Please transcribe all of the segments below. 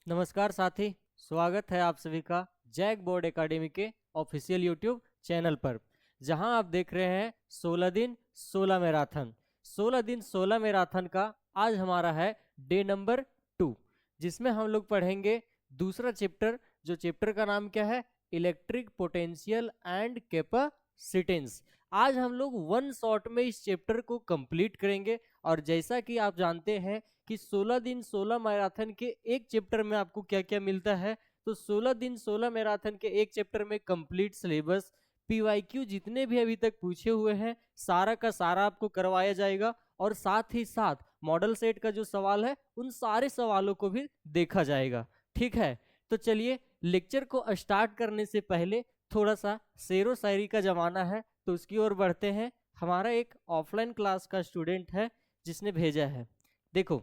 नमस्कार साथी, स्वागत है आप सभी का जैक बोर्ड एकेडमी के ऑफिशियल यूट्यूब चैनल पर, जहां आप देख रहे हैं 16 दिन 16 मैराथन। 16 दिन 16 मैराथन का आज हमारा है डे नंबर 2, जिसमें हम लोग पढ़ेंगे दूसरा चैप्टर। जो चैप्टर का नाम क्या है? Electric potential and capacitance. आज हम लोग वन शॉट में इस चैप्टर को कंप्लीट करेंगे। और जैसा कि आप जानते हैं कि 16 दिन 16 मैराथन के एक चैप्टर में आपको क्या क्या मिलता है, तो 16 दिन 16 मैराथन के एक चैप्टर में कंप्लीट सिलेबस, पीवाईक्यू जितने भी अभी तक पूछे हुए हैं सारा का सारा आपको करवाया जाएगा। और साथ ही साथ मॉडल सेट का जो सवाल है उन सारे सवालों को भी देखा जाएगा। ठीक है, तो चलिए लेक्चर को स्टार्ट करने से पहले थोड़ा सा शेरो शायरी का जमाना है, तो उसकी ओर बढ़ते हैं। हमारा एक ऑफलाइन क्लास का स्टूडेंट है जिसने भेजा है, देखो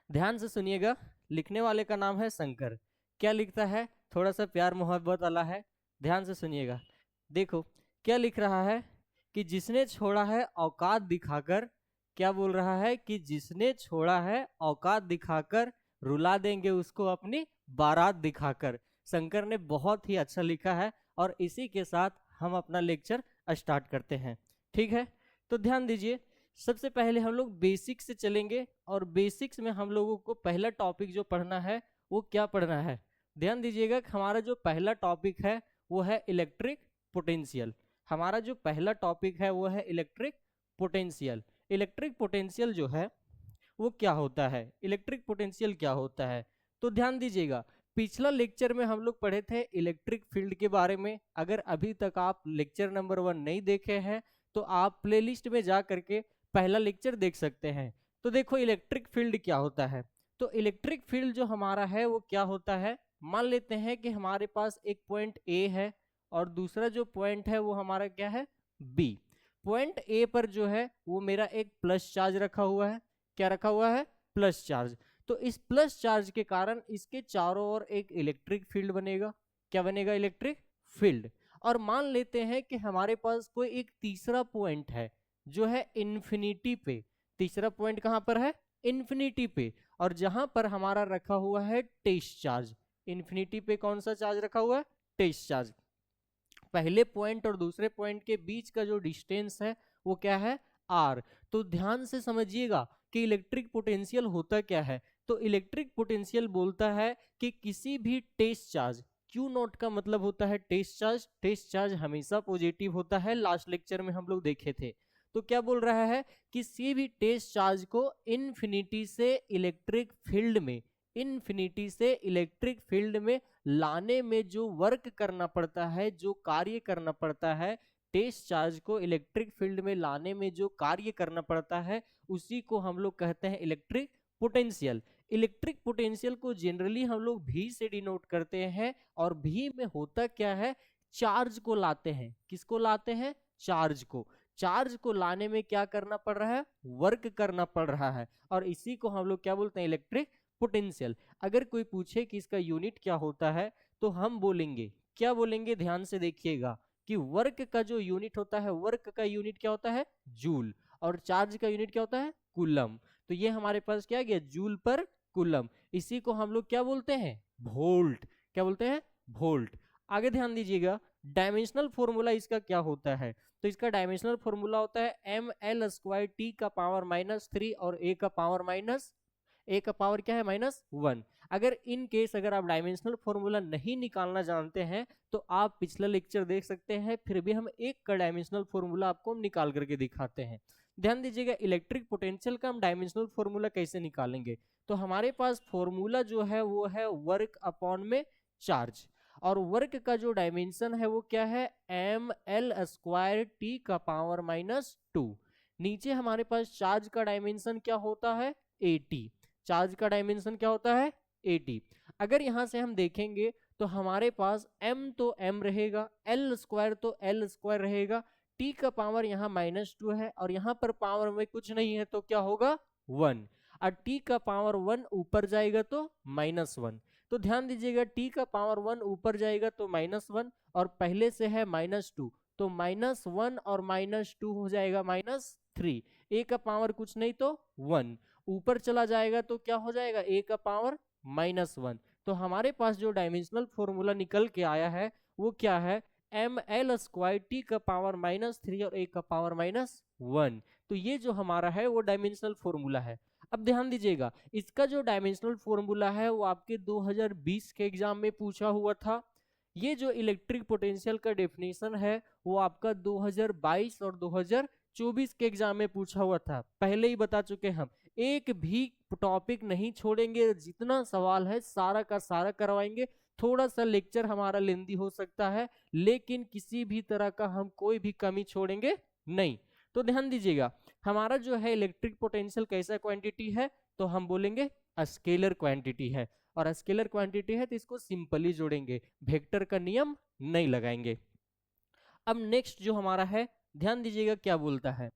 ध्यान से सुनिएगा। लिखने वाले का नाम है शंकर। क्या लिखता है? थोड़ा सा प्यार मोहब्बत वाला है, ध्यान से सुनिएगा। देखो क्या लिख रहा है कि जिसने छोड़ा है औकात दिखाकर, क्या बोल रहा है कि जिसने छोड़ा है औकात दिखाकर, रुला देंगे उसको अपनी बारात दिखाकर। शंकर ने बहुत ही अच्छा लिखा है और इसी के साथ हम अपना लेक्चर स्टार्ट करते हैं। ठीक है, तो ध्यान दीजिए। सबसे पहले हम लोग बेसिक्स से चलेंगे और बेसिक्स में हम लोगों को पहला टॉपिक जो पढ़ना है वो क्या पढ़ना है? ध्यान दीजिएगा कि हमारा जो पहला टॉपिक है वो है इलेक्ट्रिक पोटेंशियल। हमारा जो पहला टॉपिक है वो है इलेक्ट्रिक पोटेंशियल। इलेक्ट्रिक पोटेंशियल जो है वो क्या होता है? इलेक्ट्रिक पोटेंशियल क्या होता है? तो ध्यान दीजिएगा, पिछला लेक्चर में हम लोग पढ़े थे इलेक्ट्रिक फील्ड के बारे में। अगर अभी तक आप लेक्चर नंबर 1 नहीं देखे हैं तो आप प्लेलिस्ट में जा करके पहला लेक्चर देख सकते हैं। तो देखो इलेक्ट्रिक फील्ड क्या होता है। तो इलेक्ट्रिक फील्ड जो हमारा है वो क्या होता है, मान लेते हैं कि हमारे पास एक पॉइंट ए है और दूसरा जो पॉइंट है वो हमारा क्या है, बी। पॉइंट ए पर जो है वो मेरा एक प्लस चार्ज रखा हुआ है। क्या रखा हुआ है? Plus charge. तो इस प्लस चार्ज के कारण इसके चारों ओर एक इलेक्ट्रिक फील्ड बनेगा। क्या बनेगा? Electric field. और मान लेते हैं कि हमारे पास कोई एक तीसरा पॉइंट है जो है इन्फिनिटी पे। तीसरा पॉइंट कहां पर है? इन्फिनिटी पे। और जहां पर हमारा रखा हुआ है टेस्ट चार्ज। इन्फिनिटी पे कौन सा चार्ज रखा हुआ है? Test charge. पहले पॉइंट और दूसरे पॉइंट के बीच का जो डिस्टेंस है वो क्या है? आर। तो ध्यान से समझिएगा कि इलेक्ट्रिक पोटेंशियल होता क्या है। तो इलेक्ट्रिक पोटेंशियल बोलता है कि किसी भी टेस्ट चार्ज, क्यू नॉट का मतलब होता है टेस्ट चार्ज। टेस्ट चार्ज हमेशा पॉजिटिव होता है, लास्ट लेक्चर में हम लोग देखे थे। तो क्या बोल रहा है, किसी भी टेस्ट चार्ज को इन्फिनिटी से इलेक्ट्रिक फील्ड में, इन्फिनिटी से इलेक्ट्रिक फील्ड में लाने में जो वर्क करना पड़ता है, जो कार्य करना पड़ता है, टेस्ट चार्ज को इलेक्ट्रिक फील्ड में लाने में जो कार्य करना पड़ता है, उसी को हम लोग कहते हैं इलेक्ट्रिक पोटेंशियल। इलेक्ट्रिक पोटेंशियल को जनरली हम लोग भी से डिनोट करते हैं। और भी में होता क्या है, चार्ज को लाते हैं। किसको लाते हैं? चार्ज को। चार्ज को लाने में क्या करना पड़ रहा है? वर्क करना पड़ रहा है। और इसी को हम लोग क्या बोलते हैं? Electric potential. अगर कोई पूछे कि इसका यूनिट क्या होता है तो हम बोलेंगे, क्या बोलेंगे? ध्यान से देखिएगा कि वर्क का जो यूनिट होता है, वर्क का यूनिट क्या होता है? जूल। और चार्ज का यूनिट क्या होता है? कूलम। तो ये हमारे पास क्या गया? जूल पर कूलम। इसी को हम लोग क्या बोलते हैं? वोल्ट। क्या बोलते हैं? वोल्ट। आगे ध्यान दीजिएगा, डायमेंशनल फॉर्मूला इसका क्या होता है? तो इसका डायमेंशनल फॉर्मूला होता है ml² t का पावर -3 और a का पावर ए का पावर क्या है? -1। अगर इन केस अगर आप डायमेंशनल फॉर्मूला नहीं निकालना जानते हैं तो आप पिछला लेक्चर देख सकते हैं, फिर भी हम एक का डायमेंशनल फॉर्मूला आपको हम निकाल करके दिखाते हैं। ध्यान दीजिएगा, इलेक्ट्रिक पोटेंशियल का हम डायमेंशनल फॉर्मूला कैसे निकालेंगे? तो हमारे पास फॉर्मूला जो है वो है वर्क अपॉन में चार्ज। और वर्क का जो डायमेंशन है वो क्या है? ml² t का पावर -2। नीचे हमारे पास चार्ज का डायमेंशन क्या होता है? 80। चार्ज का डायमेंशन क्या होता है? 80। अगर यहां से हम देखेंगे तो हमारे पास m तो m रहेगा, l² तो l² रहेगा, t का पावर यहाँ -2 है और यहाँ पर पावर में कुछ नहीं है तो क्या होगा? 1। और t का पावर 1 ऊपर जाएगा तो -1। तो ध्यान दीजिएगा, t का पावर 1 ऊपर जाएगा तो -1 और पहले से है -2 तो -1 और -2 हो जाएगा -3। a का पावर कुछ नहीं तो 1 ऊपर चला जाएगा तो क्या हो जाएगा? a का पावर -1। तो हमारे पास जो डायमेंशनल फॉर्मूला निकल के आया है वो क्या है, ml² t का पावर -3 और a का पावर -1। तो ये जो हमारा है वो डायमेंशनल फॉर्मूला है। अब ध्यान दीजिएगा, इसका जो डायमेंशनल फॉर्मूला है वो आपके 2020 के एग्जाम में पूछा हुआ था। ये जो इलेक्ट्रिक पोटेंशियल का डेफिनेशन है वो आपका 2022 और 2024 के एग्जाम में पूछा हुआ था। पहले ही बता चुके हम, एक भी टॉपिक नहीं छोड़ेंगे, जितना सवाल है सारा का सारा करवाएंगे। थोड़ा सा लेक्चर हमारा लेंदी हो सकता है, लेकिन किसी भी तरह का हम कोई भी कमी छोड़ेंगे नहीं। तो ध्यान दीजिएगा, हमारा जो है इलेक्ट्रिक पोटेंशियल कैसा क्वांटिटी है, तो हम बोलेंगे स्केलर क्वांटिटी है। और स्केलर क्वांटिटी है तो इसको सिंपली जोड़ेंगे, वेक्टर का नियम नहीं लगाएंगे। अब नेक्स्ट जो हमारा है, ध्यान दीजिएगा क्या बोलता है।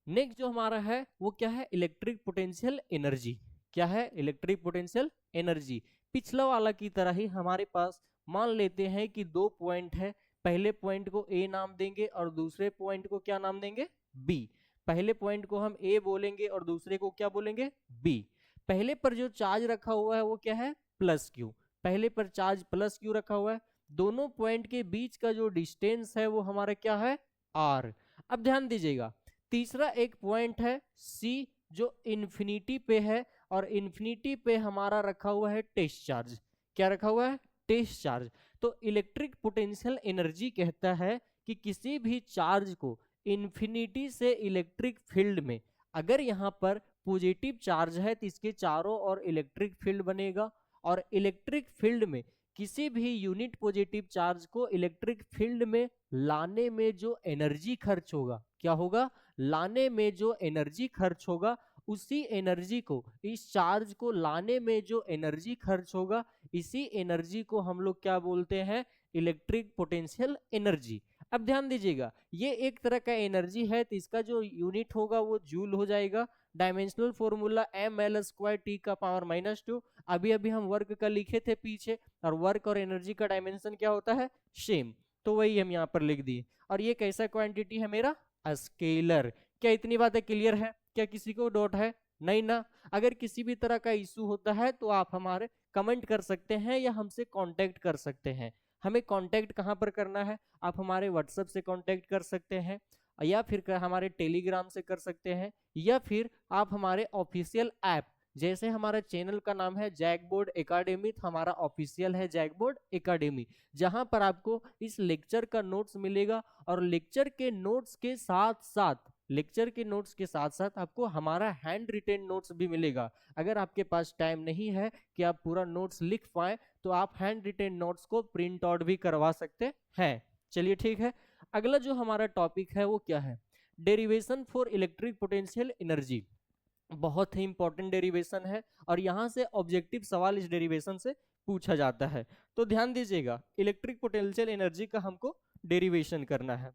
नेक्स्ट जो हमारा है वो क्या है, इलेक्ट्रिक पोटेंशियल एनर्जी। क्या है, इलेक्ट्रिक पोटेंशियल एनर्जी। पिछला वाला की तरह ही हमारे पास मान लेते हैं कि दो पॉइंट है, पहले पॉइंट को ए नाम देंगे और दूसरे पॉइंट को क्या नाम देंगे, बी। पहले पॉइंट को हम ए बोलेंगे और दूसरे को क्या बोलेंगे, बी। पहले पर जो चार्ज रखा हुआ है वो क्या है, प्लस क्यू। पहले पर चार्ज प्लस क्यू रखा हुआ है। दोनों पॉइंट के बीच का जो डिस्टेंस है वो हमारा क्या है, आर। अब ध्यान दीजिएगा, तीसरा एक पॉइंट है सी जो इन्फिनिटी पे है, और इन्फिनिटी पे हमारा रखा हुआ है टेस्ट चार्ज। क्या रखा हुआ है, टेस्ट चार्ज। तो इलेक्ट्रिक पोटेंशियल एनर्जी कहता है कि किसी भी चार्ज को इन्फिनिटी से इलेक्ट्रिक फील्ड में, अगर यहाँ पर पॉजिटिव चार्ज है तो इसके चारों ओर इलेक्ट्रिक फील्ड बनेगा, और इलेक्ट्रिक फील्ड में किसी भी यूनिट पॉजिटिव चार्ज को इलेक्ट्रिक फील्ड में लाने में जो एनर्जी खर्च होगा, क्या होगा, लाने में जो एनर्जी खर्च होगा, उसी एनर्जी को, इस चार्ज को लाने में जो एनर्जी खर्च होगा, इसी एनर्जी को हम लोग क्या बोलते हैं, इलेक्ट्रिक पोटेंशियल एनर्जी। अब ध्यान दीजिएगा, ये एक तरह का एनर्जी है तो इसका जो यूनिट होगा वो जूल हो जाएगा। डायमेंशनल फॉर्मूला ml² t का पावर -2। अभी अभी हम वर्क का लिखे थे पीछे, और वर्क और एनर्जी का डायमेंशन क्या होता है, सेम। तो वही हम यहाँ पर लिख दिए। और ये कैसा क्वांटिटी है मेरा, स्केलर। क्या इतनी बातें क्लियर है, क्या किसी को डाउट है, नहीं ना। अगर किसी भी तरह का इशू होता है तो आप हमारे कमेंट कर सकते हैं या हमसे कांटेक्ट कर सकते हैं। हमें कांटेक्ट कहाँ पर करना है, आप हमारे व्हाट्सएप से कांटेक्ट कर सकते हैं, या फिर हमारे टेलीग्राम से कर सकते हैं, या फिर आप हमारे ऑफिशियल ऐप, जैसे हमारा चैनल का नाम है जैकबोर्ड एकेडमी, तो हमारा ऑफिशियल है जैकबोर्ड एकेडमी, जहां पर आपको इस लेक्चर का नोट्स मिलेगा। और लेक्चर के नोट्स के साथ साथ, लेक्चर के नोट्स के साथ साथ आपको हमारा हैंड रिटेन नोट्स भी मिलेगा। अगर आपके पास टाइम नहीं है कि आप पूरा नोट्स लिख पाए, तो आप हैंड रिटेन नोट्स को प्रिंट आउट भी करवा सकते हैं। चलिए ठीक है, अगला जो हमारा टॉपिक है वो क्या है, derivation for electric potential energy. बहुत ही इंपॉर्टेंट डेरिवेशन है, और यहाँ से ऑब्जेक्टिव सवाल इस डेरिवेशन से पूछा जाता है। तो ध्यान दीजिएगा, इलेक्ट्रिक पोटेंशियल एनर्जी का हमको डेरिवेशन करना है।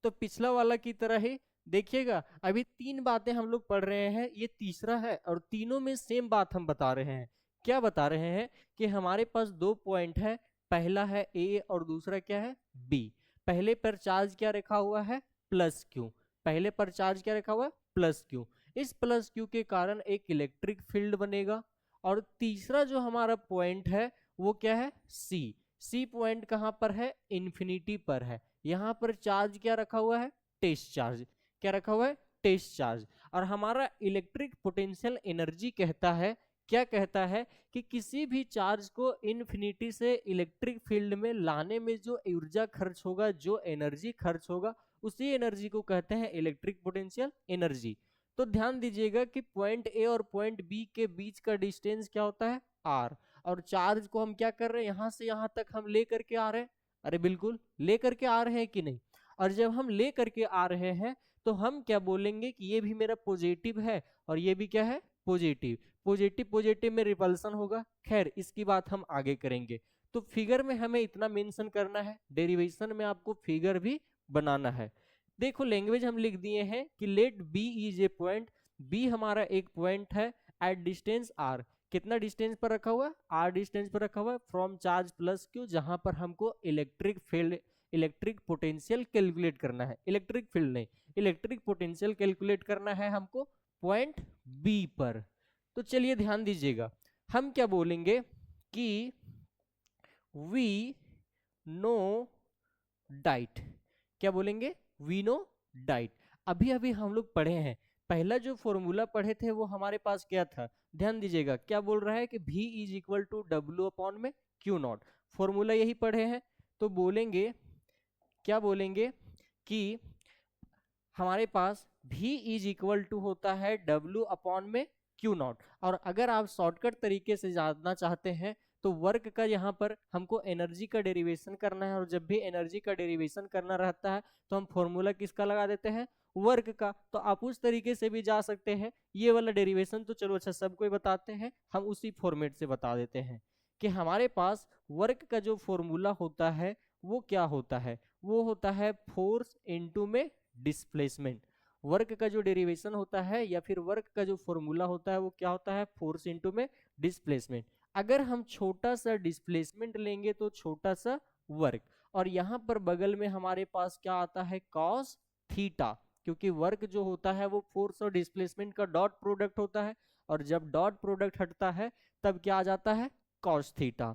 तो पिछला वाला की तरह ही देखिएगा, अभी तीन बातें हम लोग पढ़ रहे हैं, ये तीसरा है, और तीनों में सेम बात हम बता रहे हैं। क्या बता रहे हैं कि हमारे पास दो पॉइंट है, पहला है ए और दूसरा क्या है, बी। पहले पर चार्ज क्या रखा हुआ है, प्लस क्यू। पहले पर चार्ज क्या रखा हुआ है, प्लस क्यू। इस प्लस क्यू के कारण एक इलेक्ट्रिक फील्ड बनेगा। और तीसरा जो हमारा पॉइंट है वो क्या है, सी। सी पॉइंट कहां पर है, इन्फिनिटी पर है। यहां पर चार्ज क्या रखा हुआ है, टेस्ट चार्ज। क्या रखा हुआ है, टेस्ट चार्ज। और हमारा इलेक्ट्रिक पोटेंशियल एनर्जी कहता है, क्या कहता है कि किसी भी चार्ज को इन्फिनिटी से इलेक्ट्रिक फील्ड में लाने में जो ऊर्जा खर्च होगा, जो एनर्जी खर्च होगा, उसी एनर्जी को कहते हैं इलेक्ट्रिक पोटेंशियल एनर्जी। तो ध्यान दीजिएगा कि पॉइंट ए और पॉइंट बी के बीच का डिस्टेंस क्या होता है, आर। और चार्ज को हम क्या कर रहे हैं, यहां से यहां तक हम ले करके आ रहे हैं। अरे बिल्कुल ले करके आ रहे हैं कि नहीं। और जब हम ले करके आ रहे हैं तो हम क्या बोलेंगे कि ये भी मेरा पॉजिटिव है और ये भी क्या है, पॉजिटिव। पॉजिटिव पॉजिटिव में रिपल्सन होगा, खैर इसकी बात हम आगे करेंगे। तो फिगर में हमें इतना मेंशन करना है, डेरिवेशन में आपको फिगर भी बनाना है। देखो लैंग्वेज हम लिख दिए हैं कि let B is a point. B हमारा एक पॉइंट है एट डिस्टेंस आर। कितना डिस्टेंस पर रखा हुआ है, आर डिस्टेंस पर रखा हुआ है फ्रॉम चार्ज प्लस क्यू, जहां पर हमको electric field, electric potential calculate करना है। इलेक्ट्रिक फील्ड नहीं, इलेक्ट्रिक पोटेंशियल कैलकुलेट करना है हमको पॉइंट बी पर। तो चलिए ध्यान दीजिएगा, हम क्या बोलेंगे कि वी नो डाइट। क्या बोलेंगे? We know that. अभी अभी हम लोग पढ़े हैं, पहला जो फॉर्मूला पढ़े थे वो हमारे पास क्या था, ध्यान दीजिएगा, क्या बोल रहा है कि V is equal to W upon में क्यू नॉट। फॉर्मूला यही पढ़े हैं, तो बोलेंगे, क्या बोलेंगे कि हमारे पास V इज इक्वल टू होता है W अपॉन में Q नॉट। और अगर आप शॉर्टकट तरीके से जानना चाहते हैं तो वर्क का यहाँ पर हमको एनर्जी का डेरिवेशन करना है, और जब भी एनर्जी का डेरिवेशन करना रहता है तो हम फॉर्मूला किसका लगा देते हैं, वर्क का। तो आप उस तरीके से भी जा सकते हैं। ये वाला डेरिवेशन तो चलो अच्छा सबको बताते हैं, हम उसी फॉर्मेट से बता देते हैं कि हमारे पास वर्क का जो फॉर्मूला होता है वो क्या होता है, वो होता है फोर्स इनटू में डिस्प्लेसमेंट। वर्क का जो डेरिवेशन होता है या फिर वर्क का जो फॉर्मूला होता है वो क्या होता है, फोर्स इनटू में डिस्प्लेसमेंट। अगर हम छोटा सा डिस्प्लेसमेंट लेंगे तो छोटा सा वर्क, और यहाँ पर बगल में हमारे पास क्या आता है, कॉस थीटा, क्योंकि वर्क जो होता है वो फोर्स और डिस्प्लेसमेंट का डॉट प्रोडक्ट होता है, और जब डॉट प्रोडक्ट हटता है तब क्या आ जाता है, कॉस थीटा।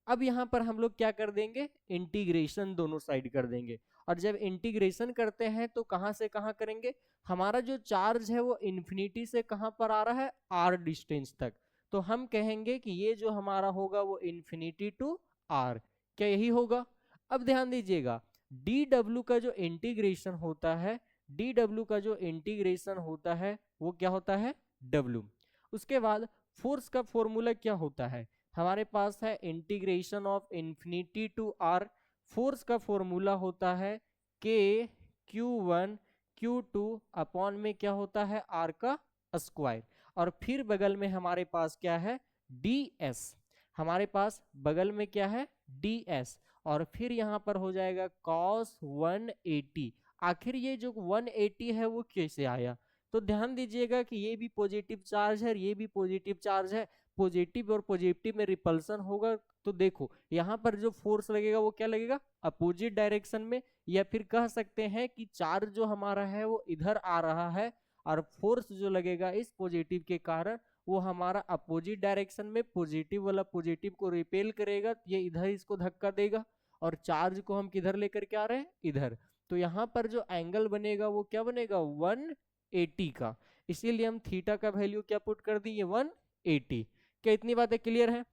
अब यहाँ पर हम लोग क्या कर देंगे, इंटीग्रेशन दोनों साइड कर देंगे। और जब इंटीग्रेशन करते हैं तो कहाँ से कहाँ करेंगे, हमारा जो चार्ज है वो इन्फिनिटी से कहाँ पर आ रहा है, आर डिस्टेंस तक। तो हम कहेंगे कि ये जो हमारा होगा वो इन्फिनिटी टू आर, क्या यही होगा। अब ध्यान दीजिएगा, डी डब्ल्यू का जो इंटीग्रेशन होता है, डी डब्ल्यू का जो इंटीग्रेशन होता है वो क्या होता है, डब्ल्यू। उसके बाद फोर्स का फॉर्मूला क्या होता है, हमारे पास है integration of infinity to R. Force का फॉर्मूला होता है के Q one Q two upon में क्या होता है, आर का स्क्वायर। और फिर बगल में हमारे पास क्या है, डी एस, हमारे पास बगल में क्या है, डी एस। और फिर यहाँ पर हो जाएगा कॉस 180। आखिर ये जो 180 है वो कैसे आया, तो ध्यान दीजिएगा कि ये भी पॉजिटिव चार्ज है और ये भी पॉजिटिव चार्ज है, पॉजिटिव और पॉजिटिव में रिपल्सन होगा। तो देखो यहाँ पर जो फोर्स लगेगा वो क्या लगेगा, अपोजिट डायरेक्शन में, या फिर कह सकते हैं कि चार्ज जो हमारा है वो इधर आ रहा है, और फोर्स जो लगेगा इस पॉजिटिव के कारण वो हमारा अपोजिट डायरेक्शन में, पॉजिटिव वाला पॉजिटिव को रिपेल करेगा, ये इधर इसको धक्का देगा, और चार्ज को हम किधर लेकर के आ रहे हैं, इधर। तो यहाँ पर जो एंगल बनेगा वो क्या बनेगा, 180 का। इसीलिए हम थीटा का वैल्यू क्या पुट कर दिए, 180। क्या इतनी बातें क्लियर है।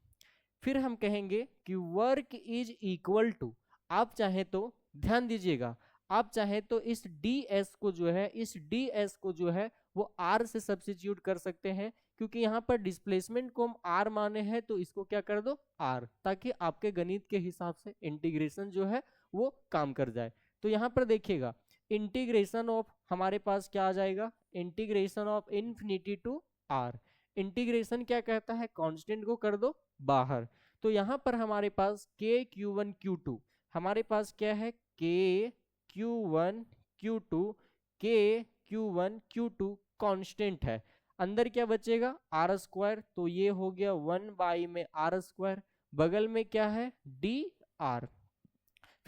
फिर हम कहेंगे कि वर्क इज इक्वल टू, आप चाहे तो ध्यान दीजिएगा, आप चाहे तो इस ds को जो है, इस ds को जो है वो r से सब्स्टिट्यूट कर सकते हैं, क्योंकि यहाँ पर डिस्प्लेसमेंट को हम r माने हैं, तो इसको क्या कर दो r, ताकि आपके गणित के हिसाब से इंटीग्रेशन जो है वो काम कर जाए। तो यहाँ पर देखिएगा, इंटीग्रेशन ऑफ हमारे पास क्या आ जाएगा, integration of infinity to r। Integration क्या कहता है, कांस्टेंट को कर दो बाहर। तो यहाँ पर हमारे पास के क्यू वन क्यू टू, हमारे पास क्या है, के Q one Q two, K Q one Q two constant है। अंदर क्या बचेगा, आर स्क्वायर, तो ये हो गया 1 में आर स्क्वायर, बगल में क्या है, डी आर।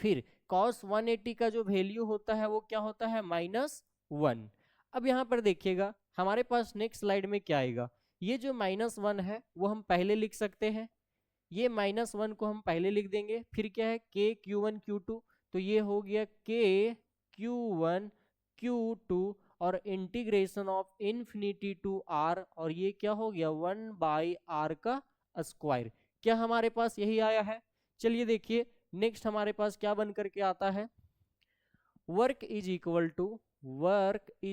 फिर cos 180 का जो वैल्यू होता है वो क्या होता है, -1। अब यहाँ पर देखिएगा हमारे पास नेक्स्ट स्लाइड में क्या आएगा, ये जो -1 है वो हम पहले लिख सकते हैं, ये -1 को हम पहले लिख देंगे। फिर क्या है, के क्यू वन क्यू टू, तो ये हो गया K Q one Q two, और integration of infinity to are, और ये क्या हो गया, 1/r का स्क्वायर। क्या हमारे पास यही आया है। चलिए देखिए नेक्स्ट हमारे पास क्या बन करके आता है, work is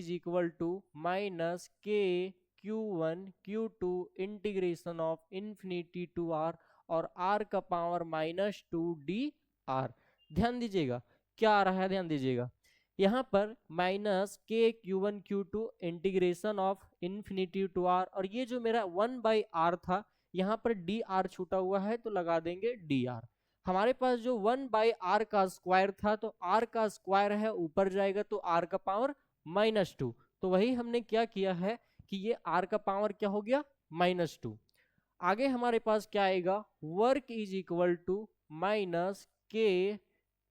equal to minus के Q one Q two integration of infinity to are, और r का पावर -2dr। ध्यान दीजिएगा क्या आ रहा है, ध्यान दीजिएगा यहाँ पर माइनस के Q one Q two integration of infinity to are, और ये जो मेरा 1/r था यहाँ पर dr छूटा हुआ है तो लगा देंगे dr। हमारे पास जो 1/r का स्क्वायर था, तो r का स्क्वायर है ऊपर जाएगा तो r का पावर -2, तो वही हमने क्या किया है कि ये r का पावर क्या हो गया, -2। आगे हमारे पास क्या आएगा, work is equal to minus के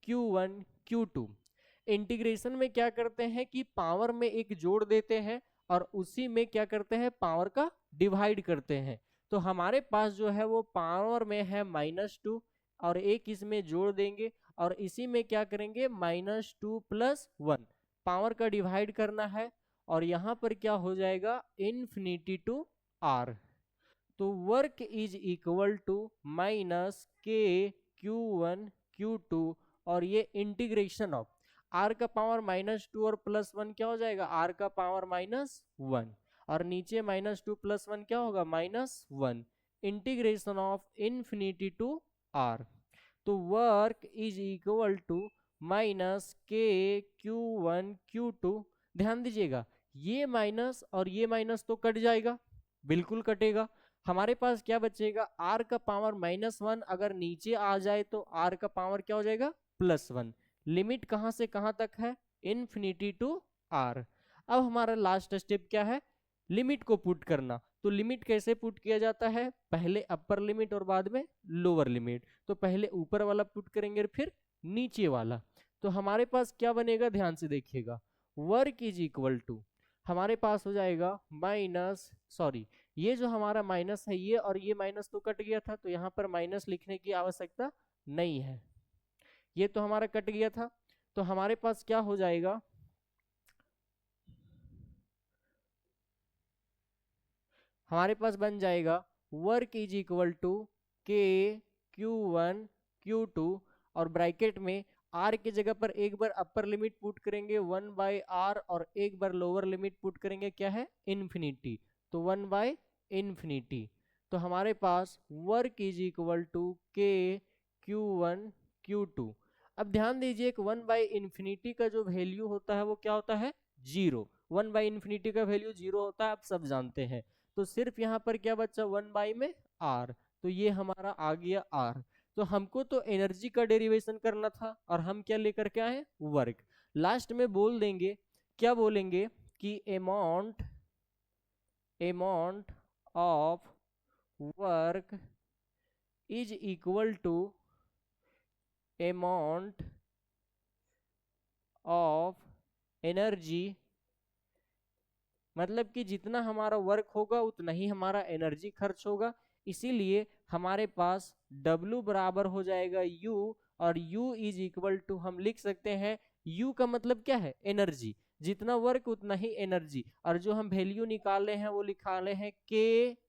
Q one Q two. Integration में क्या करते हैं कि पावर में एक जोड़ देते हैं और उसी में क्या करते हैं, पावर का डिवाइड करते हैं। तो हमारे पास जो है वो पावर में है -2 और एक इसमें जोड़ देंगे और इसी में क्या करेंगे -2 + 1 पावर का डिवाइड करना है और यहाँ पर क्या हो जाएगा इन्फिनिटी टू आर। तो work is equal to -k Q1 Q2 और ये इंटीग्रेशन ऑफ r का पावर -2 और +1 क्या हो जाएगा r का पावर -1 और नीचे -2 + 1 क्या होगा -1 integration of infinity to r। तो work is equal to -k Q1 Q2। ध्यान दीजिएगा ये माइनस और ये माइनस तो कट जाएगा, बिल्कुल कटेगा। हमारे पास क्या बचेगा r का पावर -1 अगर नीचे आ जाए तो r का पावर क्या हो जाएगा +1। लिमिट कहां से कहां तक है इन्फिनिटी टू r। अब हमारा लास्ट स्टेप क्या है लिमिट को पुट करना। तो लिमिट कैसे पुट किया जाता है पहले अपर लिमिट और बाद में लोअर लिमिट। तो पहले ऊपर वाला पुट करेंगे फिर नीचे वाला। तो हमारे पास क्या बनेगा ध्यान से देखिएगा वर्क इज इक्वल टू हमारे पास हो जाएगा ये जो हमारा माइनस है ये और ये माइनस तो कट गया था तो यहाँ पर माइनस लिखने की आवश्यकता नहीं है, ये तो हमारा कट गया था। तो हमारे पास क्या हो जाएगा हमारे पास बन जाएगा work is equal to k Q1 Q2 और ब्रैकेट में r की जगह पर एक बार अपर लिमिट पुट करेंगे 1/r और एक बार लोअर लिमिट पुट करेंगे क्या है इन्फिनिटी तो 1/∞। तो हमारे पास work is equal to k Q1 Q2। अब ध्यान दीजिए एक 1/∞ का जो वैल्यू होता है वो क्या होता है 0। 1/∞ का वैल्यू 0 होता है आप सब जानते हैं। तो सिर्फ यहाँ पर क्या बचा 1 में r तो ये हमारा आ गया r। तो हमको तो एनर्जी का डेरिवेशन करना था और हम क्या लेकर के आए वर्क। लास्ट में बोल देंगे क्या बोलेंगे कि amount of work is equal to amount of energy, मतलब कि जितना हमारा वर्क होगा उतना ही हमारा एनर्जी खर्च होगा। इसीलिए हमारे पास W बराबर हो जाएगा U और U इज इक्वल टू हम लिख सकते हैं U का मतलब क्या है एनर्जी, जितना वर्क उतना ही एनर्जी और जो हम वैल्यू निकाले हैं वो निकाले हैं K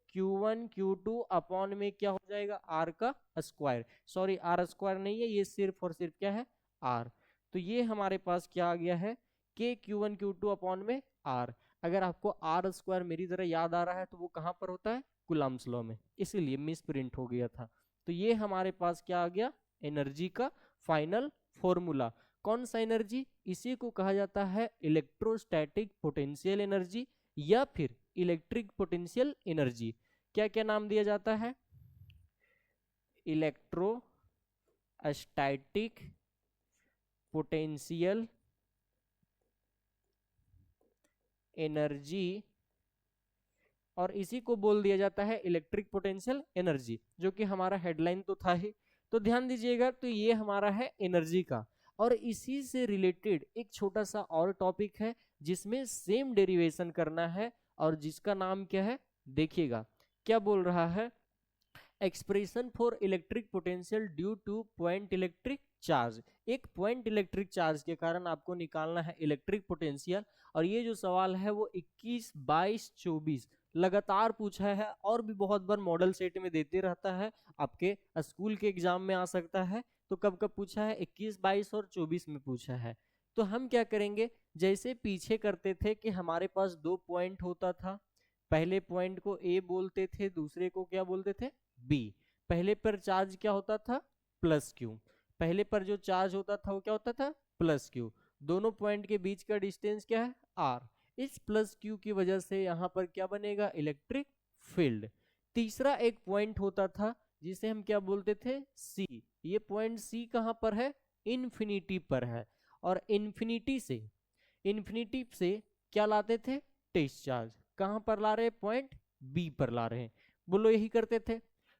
Q1 Q2 अपॉन में क्या हो जाएगा R का स्क्वायर, सॉरी R स्क्वायर नहीं है ये सिर्फ और सिर्फ क्या है R। तो ये हमारे पास क्या आ गया है K Q1 Q2 अपॉन में R। अगर आपको आर स्क्वायर मेरी तरह याद आ रहा है तो वो कहाँ पर होता है कुलाम्स लॉ में, इसीलिए मिस प्रिंट हो गया था। तो ये हमारे पास क्या आ गया एनर्जी का फाइनल फॉर्मूला। कौन सा एनर्जी इसी को कहा जाता है इलेक्ट्रोस्टैटिक पोटेंशियल एनर्जी या फिर इलेक्ट्रिक पोटेंशियल एनर्जी। क्या क्या नाम दिया जाता है इलेक्ट्रोस्टैटिक पोटेंशियल एनर्जी और इसी को बोल दिया जाता है इलेक्ट्रिक पोटेंशियल एनर्जी जो कि हमारा हेडलाइन तो था ही। तो ध्यान दीजिएगा तो ये हमारा है एनर्जी का और इसी से रिलेटेड एक छोटा सा और टॉपिक है जिसमें सेम डेरिवेशन करना है और जिसका नाम क्या है देखिएगा क्या बोल रहा है expression for electric potential due two point electric charge. एक पॉइंट इलेक्ट्रिक चार्ज के कारण आपको निकालना है इलेक्ट्रिक पोटेंशियल और ये जो सवाल है वो 21, 22, 24 लगातार पूछा है और भी बहुत बार मॉडल सेट में देते रहता है, आपके स्कूल के एग्जाम में आ सकता है। तो कब कब पूछा है 21, 22 और 24 में पूछा है। तो हम क्या करेंगे जैसे पीछे करते थे कि हमारे पास 2 पॉइंट होता था, पहले पॉइंट को ए बोलते थे दूसरे को क्या बोलते थे बी। पहले पर चार्ज क्या होता था प्लस क्यू, पहले पर जो चार्ज होता था वो क्या होता था प्लस क्यू। दोनों पॉइंट के बीच का डिस्टेंस क्या है आर। इस प्लस क्यू की वजह से यहाँ पर क्या बनेगा इलेक्ट्रिक फील्ड। तीसरा एक पॉइंट होता था जिसे हम क्या बोलते थे सी। ये पॉइंट सी कहाँ पर है इन्फिनिटी पर है और इन्फिनिटी से क्या लाते थे टेस्ट चार्ज, कहाँ पर ला रहे पॉइंट बी पर ला रहे हैं, बोलो यही करते थे।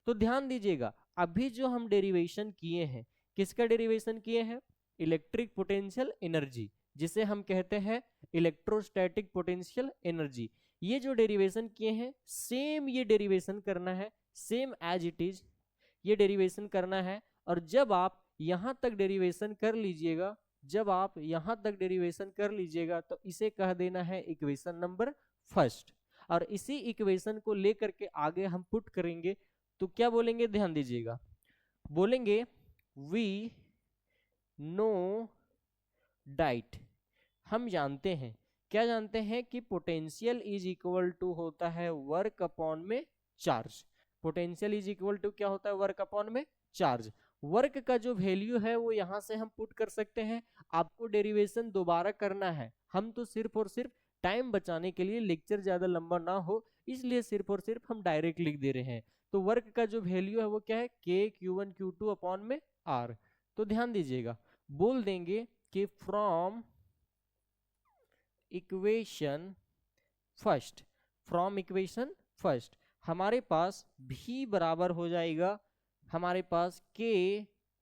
तो ध्यान दीजिएगा अभी जो हम डेरिवेशन किए हैं किसका डेरिवेशन किए हैं इलेक्ट्रिक पोटेंशियल एनर्जी जिसे हम कहते हैं इलेक्ट्रोस्टैटिक पोटेंशियल एनर्जी। ये जो डेरिवेशन किए हैं सेम ये डेरिवेशन करना है, सेम एज इट इज ये डेरिवेशन करना है। और जब आप यहां तक डेरिवेशन कर लीजिएगा, जब आप यहां तक डेरिवेशन कर लीजिएगा तो इसे कह देना है इक्वेशन नंबर फर्स्ट। और इसी इक्वेशन को लेकर के आगे हम पुट करेंगे तो क्या बोलेंगे, ध्यान दीजिएगा, बोलेंगे वी नो डाइट। हम जानते हैं, क्या जानते हैं कि पोटेंशियल इज इक्वल टू होता है वर्क अपॉन में charge. Potential is equal to क्या होता है, वर्क अपॉन में चार्ज। वर्क का जो वैल्यू है वो यहां से हम पुट कर सकते हैं। आपको डेरिवेशन दोबारा करना है, हम तो सिर्फ और सिर्फ टाइम बचाने के लिए, लेक्चर ज्यादा लंबा ना हो इसलिए सिर्फ और सिर्फ हम डायरेक्ट लिख दे रहे हैं। तो वर्क का जो वैल्यू है वो क्या है, के Q1 Q2 अपॉन में आर। तो ध्यान दीजिएगा, बोल देंगे कि from equation first, from equation first हमारे पास भी बराबर हो जाएगा हमारे पास के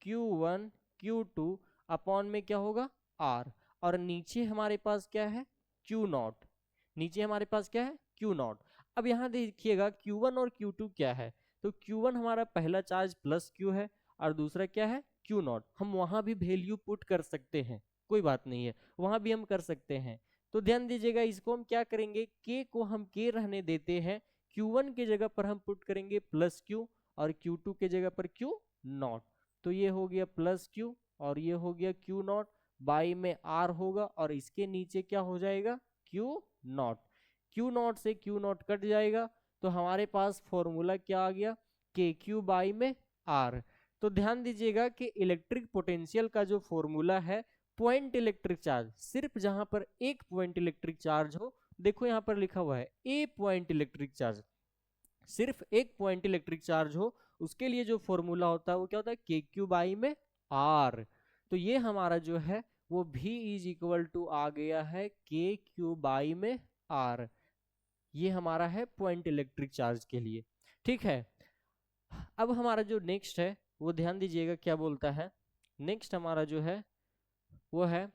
Q1 Q2 अपॉन में क्या होगा आर, और नीचे हमारे पास क्या है Q0, नीचे हमारे पास क्या है Q0। अब यहाँ देखिएगा Q1 और Q2 क्या है, तो Q1 हमारा पहला चार्ज प्लस Q है और दूसरा क्या है Q0। हम वहां भी वैल्यू पुट कर सकते हैं, कोई बात नहीं है, वहां भी हम कर सकते हैं। तो ध्यान दीजिएगा, इसको हम क्या करेंगे, K को हम K रहने देते हैं, Q1 के जगह पर हम पुट करेंगे प्लस Q और Q2 के जगह पर Q0। तो ये हो गया प्लस Q और ये हो गया Q0, बाई में R होगा और इसके नीचे क्या हो जाएगा Q0। Q0 से Q0 कट जाएगा तो हमारे पास फॉर्मूला क्या आ गया, KQ बाई में R। तो ध्यान दीजिएगा कि इलेक्ट्रिक पोटेंशियल का जो फॉर्मूला है पॉइंट इलेक्ट्रिक चार्ज, सिर्फ जहां पर एक पॉइंट इलेक्ट्रिक चार्ज हो, देखो यहां पर लिखा हुआ है ए पॉइंट इलेक्ट्रिक चार्ज, सिर्फ एक पॉइंट इलेक्ट्रिक चार्ज हो उसके लिए जो फॉर्मूला होता है वो क्या होता है के क्यू बाई में आर। तो ये हमारा जो है वो भी इज इक्वल टू आ गया है के क्यू बाई में आर। ये हमारा है पॉइंट इलेक्ट्रिक चार्ज के लिए, ठीक है। अब हमारा जो नेक्स्ट है वो ध्यान दीजिएगा क्या बोलता है, नेक्स्ट हमारा जो है वो है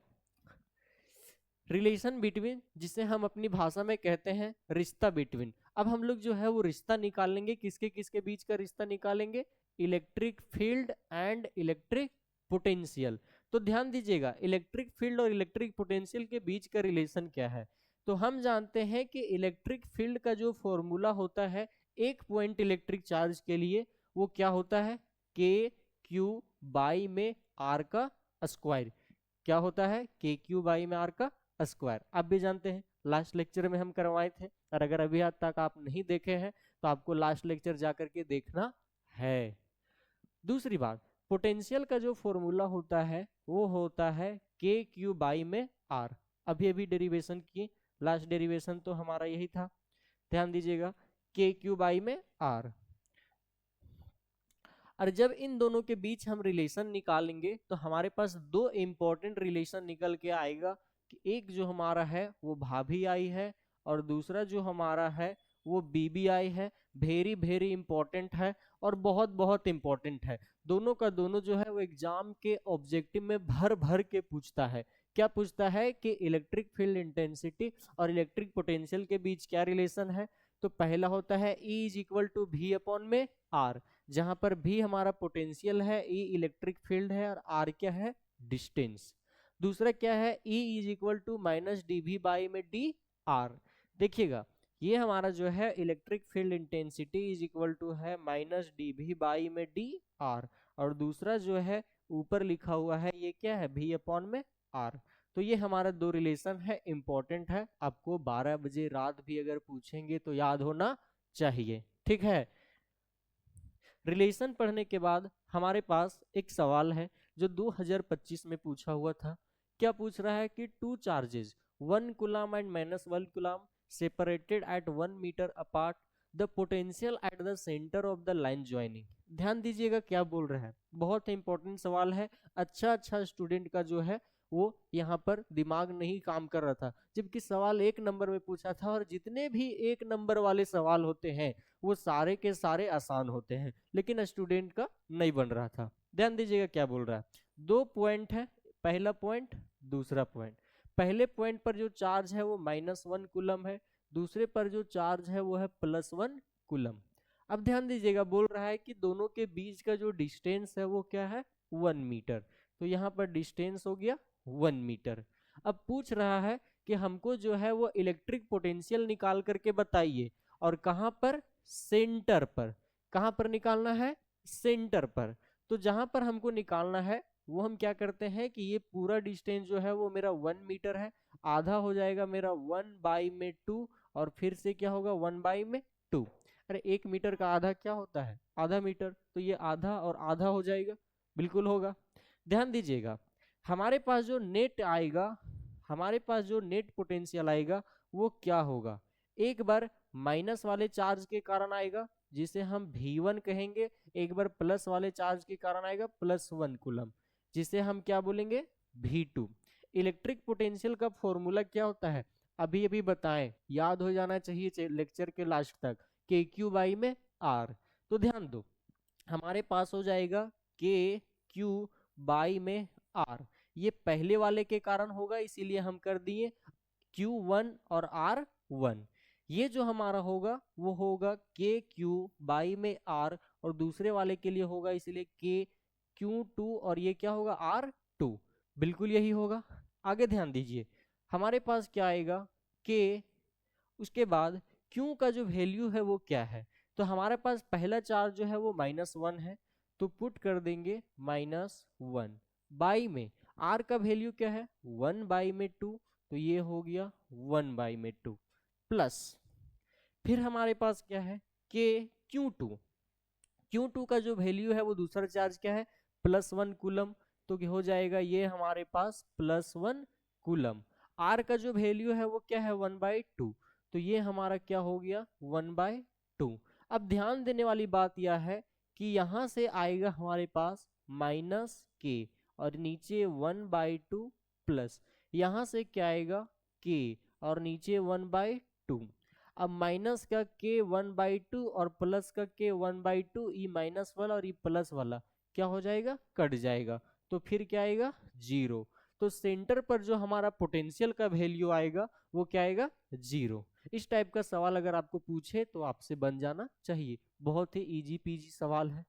रिलेशन बिटवीन, जिसे हम अपनी भाषा में कहते हैं रिश्ता बिटवीन। अब हम लोग जो है वो रिश्ता निकालेंगे, किसके किसके बीच का रिश्ता निकालेंगे, electric field and electric potential. तो ध्यान दीजिएगा इलेक्ट्रिक फील्ड और इलेक्ट्रिक पोटेंशियल के बीच का रिलेशन क्या है। तो हम जानते हैं कि इलेक्ट्रिक फील्ड का जो फॉर्मूला होता है एक पॉइंट इलेक्ट्रिक चार्ज के लिए वो क्या होता है, के क्यू बाई में आर का स्क्वायर। क्या होता है, के क्यू बाई में आर का स्क्वायर। आप भी जानते हैं, लास्ट लेक्चर में हम करवाए थे, और अगर अभी आज तक आप नहीं देखे हैं तो आपको लास्ट लेक्चर जाकर के देखना है। दूसरी बात, पोटेंशियल का जो फॉर्मूला होता है वो होता है के क्यू बाई में आर। अभी अभी डेरिवेशन की, लास्ट डेरिवेशन तो हमारा यही था, ध्यान दीजिएगा के क्यू बाई में आर। और जब इन दोनों के बीच हम रिलेशन निकालेंगे तो हमारे पास दो इंपॉर्टेंट रिलेशन निकल के आएगा कि एक जो हमारा है वो भाभी आई है और दूसरा जो हमारा है वो बीबी आई है। वेरी वेरी इंपॉर्टेंट है और बहुत बहुत इंपॉर्टेंट है। दोनों का दोनों जो है वो एग्जाम के ऑब्जेक्टिव में भर भर के पूछता है। क्या पूछता है कि इलेक्ट्रिक फील्ड इंटेंसिटी और इलेक्ट्रिक पोटेंशियल के बीच क्या रिलेशन है। तो पहला होता है E is equal to V upon में आर, जहां पर भी हमारा पोटेंशियल है, E इलेक्ट्रिक फील्ड है और R क्या है, डिस्टेंस। दूसरा क्या है, E is equal to minus D V by में डी आर। देखिएगा ये हमारा जो है electric field intensity is equal to है माइनस डी वी बाई में डी आर, और दूसरा जो है ऊपर लिखा हुआ है ये क्या है, V अपॉन में आर। तो ये हमारा दो रिलेशन है, इंपॉर्टेंट है, आपको 12 बजे रात भी अगर पूछेंगे तो याद होना चाहिए, ठीक है। रिलेशन पढ़ने के बाद हमारे पास एक सवाल है जो 2025 में पूछा हुआ था। क्या पूछ रहा है कि two charges 1 coulomb and -1 coulomb separated at 1 metre apart, the potential at the centre of the line joining. ध्यान दीजिएगा क्या बोल रहा है, बहुत इंपॉर्टेंट सवाल है। अच्छा स्टूडेंट का जो है वो यहाँ पर दिमाग नहीं काम कर रहा था, जबकि सवाल 1 नंबर में पूछा था, और जितने भी 1 नंबर वाले सवाल होते हैं वो सारे के सारे आसान होते हैं, लेकिन स्टूडेंट का नहीं बन रहा था। ध्यान दीजिएगा क्या बोल रहा है, 2 पॉइंट है, पहला पॉइंट दूसरा पॉइंट। पहले पॉइंट पर जो चार्ज है वो -1 कूलम है, दूसरे पर जो चार्ज है वो है +1 कूलम। अब ध्यान दीजिएगा, बोल रहा है कि दोनों के बीच का जो डिस्टेंस है वो क्या है, 1 मीटर। तो यहाँ पर डिस्टेंस हो गया 1 मीटर। अब पूछ रहा है कि हमको जो है वो इलेक्ट्रिक पोटेंशियल निकाल करके बताइए, और कहाँ पर, सेंटर पर। कहाँ पर निकालना है, सेंटर पर। तो जहां पर हमको निकालना है वो हम क्या करते हैं कि ये पूरा डिस्टेंस जो है वो मेरा 1 मीटर है, आधा हो जाएगा मेरा 1/2, और फिर से क्या होगा 1/2। अरे 1 मीटर का आधा क्या होता है, आधा मीटर, तो ये आधा और आधा हो जाएगा, बिल्कुल होगा। ध्यान दीजिएगा, हमारे पास जो नेट आएगा, हमारे पास जो नेट पोटेंशियल आएगा वो क्या होगा, एक बार माइनस वाले चार्ज के कारण आएगा जिसे हम V1 कहेंगे, एक बार प्लस वाले चार्ज के कारण आएगा +1 कूलम, जिसे हम क्या बोलेंगे, V2। इलेक्ट्रिक पोटेंशियल का फॉर्मूला क्या होता है, अभी अभी बताएं, याद हो जाना चाहिए लेक्चर के लास्ट तक, KQ/R। तो ध्यान दो, हमारे पास हो जाएगा KQ/R। ये पहले वाले के कारण होगा, इसीलिए हम कर दिए Q1 और R1। ये जो हमारा होगा वो होगा KQ/R, और दूसरे वाले के लिए होगा इसलिए KQ2, और ये क्या होगा, R2। बिल्कुल यही होगा। आगे ध्यान दीजिए, हमारे पास क्या आएगा, K, उसके बाद Q का जो वैल्यू है वो क्या है, तो हमारे पास पहला चार्ज जो है वो -1 है, तो पुट कर देंगे -1 बाई में R का वैल्यू क्या है, 1/2, तो ये हो गया 1/2 प्लस, फिर हमारे पास क्या है, Q2 का जो वैल्यू है वो दूसरा चार्ज क्या है, +1 कूलम, तो हो जाएगा ये हमारे पास +1 कूलम। R का जो वैल्यू है वो क्या है, 1/2, तो ये हमारा क्या हो गया, 1/2। अब ध्यान देने वाली बात यह है कि यहाँ से आएगा हमारे पास -K, और नीचे 1/2 प्लस, यहाँ से क्या आएगा K, और नीचे 1/2। अब माइनस का K 1/2 और प्लस का K 1/2, ये माइनस वाला और ये प्लस वाला क्या हो जाएगा, कट जाएगा, तो फिर क्या आएगा, 0। तो सेंटर पर जो हमारा पोटेंशियल का वैल्यू आएगा वो क्या आएगा, 0। इस टाइप का सवाल अगर आपको पूछे तो आपसे बन जाना चाहिए, बहुत ही इजी पीजी सवाल है।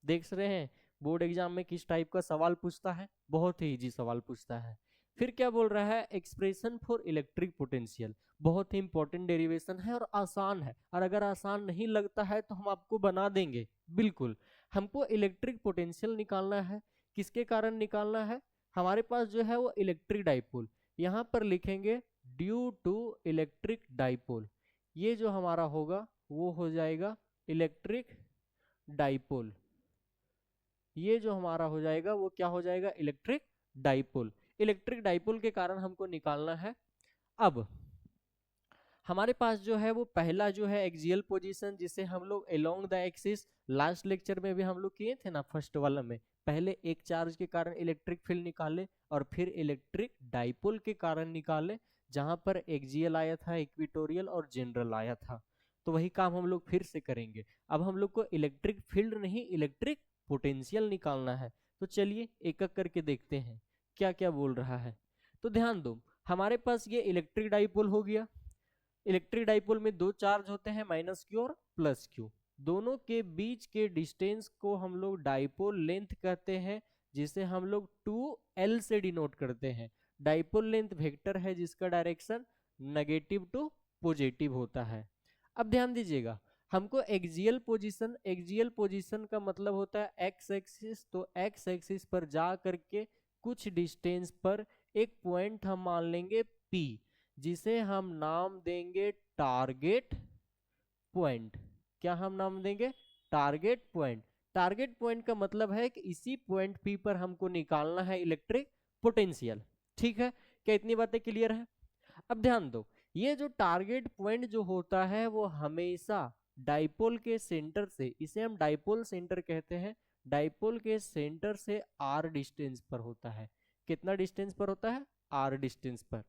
देख रहे हैं बोर्ड एग्जाम में किस टाइप का सवाल पूछता है, बहुत ही इजी सवाल पूछता है। फिर क्या बोल रहा है, एक्सप्रेशन फॉर इलेक्ट्रिक पोटेंशियल, बहुत ही इंपॉर्टेंट डेरिवेशन है और आसान है, और अगर आसान नहीं लगता है तो हम आपको बना देंगे, बिल्कुल। हमको इलेक्ट्रिक पोटेंशियल निकालना है, किसके कारण निकालना है, हमारे पास जो है वो इलेक्ट्रिक डाइपोल, यहाँ पर लिखेंगे ड्यू टू इलेक्ट्रिक डाइपोल, ये जो हमारा होगा वो हो जाएगा इलेक्ट्रिक डाइपोल, ये जो हमारा हो जाएगा वो क्या हो जाएगा, इलेक्ट्रिक डाइपोल। इलेक्ट्रिक डाइपोल के कारण हमको निकालना है। अब हमारे पास जो है वो पहला जो है एक्सियल पोजीशन, जिसे हम लोग along the axis, last lecture में भी हम लोग किए थे ना, फर्स्ट वाला में, पहले एक चार्ज के कारण इलेक्ट्रिक फील्ड निकाले और फिर इलेक्ट्रिक डाइपोल के कारण निकाले, जहां पर एक्सियल आया था, इक्वेटोरियल और जनरल आया था। तो वही काम हम लोग फिर से करेंगे। अब हम लोग को इलेक्ट्रिक फील्ड नहीं, इलेक्ट्रिक पोटेंशियल निकालना है। तो चलिए एक एक करके देखते हैं क्या क्या बोल रहा है। तो ध्यान दो, हमारे पास ये इलेक्ट्रिक डाइपोल हो गया। इलेक्ट्रिक डाइपोल में दो चार्ज होते हैं, -Q और +Q। दोनों के बीच के डिस्टेंस को हम लोग डाइपोल लेंथ कहते हैं, जिसे हम लोग 2L से डिनोट करते हैं। डाइपोल लेंथ वेक्टर है जिसका डायरेक्शन नेगेटिव टू पॉजिटिव होता है। अब ध्यान दीजिएगा, हमको एक्सियल पोजीशन का मतलब होता है एक्स एक्सिस, तो एक्स एक्सिस पर जा करके कुछ डिस्टेंस पर एक पॉइंट हम मान लेंगे P, जिसे हम नाम देंगे टारगेट पॉइंट। क्या हम नाम देंगे, टारगेट पॉइंट। टारगेट पॉइंट का मतलब है कि इसी पॉइंट P पर हमको निकालना है इलेक्ट्रिक पोटेंशियल। ठीक है, क्या इतनी बातें क्लियर है। अब ध्यान दो, ये जो टारगेट पॉइंट जो होता है वो हमेशा डाइपोल के सेंटर से, इसे हम डाइपोल सेंटर कहते हैं, डाइपोल के सेंटर से R डिस्टेंस पर होता है। कितना डिस्टेंस पर होता है, R डिस्टेंस पर।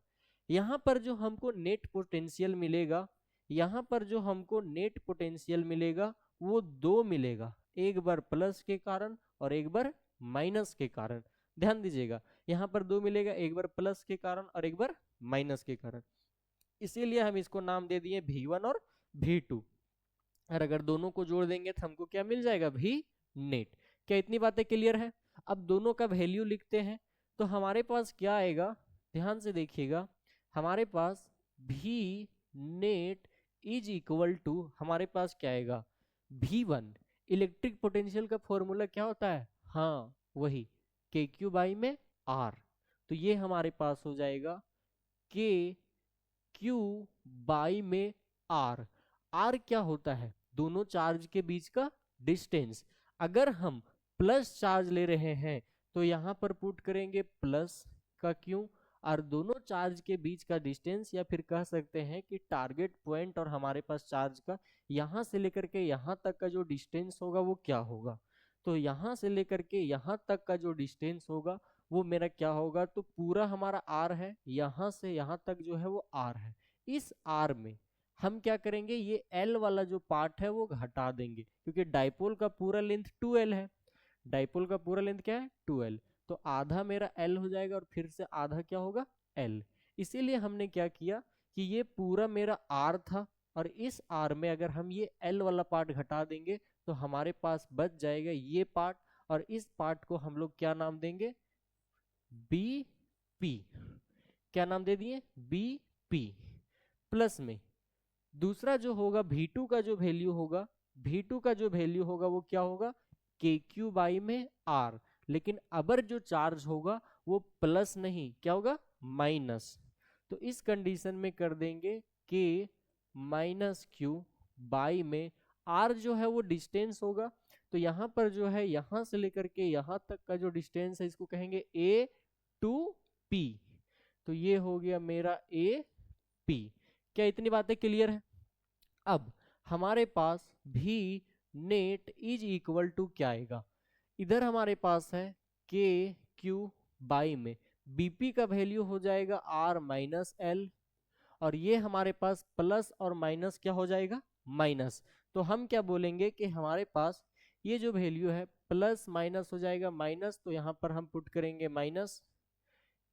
यहाँ पर जो हमको नेट पोटेंशियल मिलेगा, यहाँ पर जो हमको नेट पोटेंशियल मिलेगा वो दो मिलेगा, एक बार प्लस के कारण और एक बार माइनस के कारण। ध्यान दीजिएगा, यहाँ पर दो मिलेगा, एक बार प्लस के कारण और एक बार माइनस के कारण। इसीलिए हम इसको नाम दे दिए V1 और V2। और अगर दोनों को जोड़ देंगे तो हमको क्या मिल जाएगा, V नेट। क्या इतनी बातें क्लियर है? अब दोनों का वैल्यू लिखते हैं तो हमारे पास क्या आएगा, ध्यान से देखिएगा। हमारे पास V net is equal to, हमारे पास क्या आएगा, V1। इलेक्ट्रिक पोटेंशियल का फॉर्मूला क्या होता है, हाँ वही KQ बाई में R। तो ये हमारे पास हो जाएगा KQ बाई में R। R क्या होता है, दोनों चार्ज के बीच का डिस्टेंस। अगर हम प्लस चार्ज ले रहे हैं तो यहाँ पर पुट करेंगे प्लस का Q, और दोनों चार्ज के बीच का डिस्टेंस, या फिर कह सकते हैं कि टारगेट पॉइंट और हमारे पास चार्ज का यहाँ से लेकर के यहाँ तक का जो डिस्टेंस होगा वो क्या होगा। तो यहाँ से लेकर के यहाँ तक का जो डिस्टेंस होगा वो मेरा क्या होगा, तो पूरा हमारा R है, यहाँ से यहाँ तक जो है वो R है। इस R में हम क्या करेंगे, ये L वाला जो पार्ट है वो हटा देंगे, क्योंकि डाइपोल का पूरा लेंथ 2L है। डाइपोल का पूरा लेंथ क्या है, 2L। तो आधा मेरा L हो जाएगा और फिर से आधा क्या होगा, L। इसीलिए हमने क्या किया कि ये पूरा मेरा R था, और इस R में अगर हम ये L वाला पार्ट घटा देंगे तो हमारे पास बच जाएगा ये पार्ट, और इस पार्ट को हम लोग क्या नाम देंगे, BP। क्या नाम दे दिए, BP। प्लस में दूसरा जो होगा V2 का जो वैल्यू होगा, V2 का जो वैल्यू होगा वो क्या होगा, KQ बाई में R। लेकिन अबर जो चार्ज होगा वो प्लस नहीं, क्या होगा, माइनस। तो इस कंडीशन में कर देंगे K माइनस Q बाई में R जो है वो डिस्टेंस होगा। तो यहाँ पर जो है यहाँ से लेकर के यहाँ तक का जो डिस्टेंस है इसको कहेंगे A टू P। तो ये हो गया मेरा AP। क्या इतनी बातें क्लियर है? अब हमारे पास V net is equal to क्या आएगा, इधर हमारे पास है KQ बाई में BP का वैल्यू हो जाएगा R माइनस L, और ये हमारे पास प्लस और माइनस क्या हो जाएगा, माइनस। तो हम क्या बोलेंगे कि हमारे पास ये जो वैल्यू है प्लस माइनस हो जाएगा माइनस, तो यहाँ पर हम पुट करेंगे माइनस,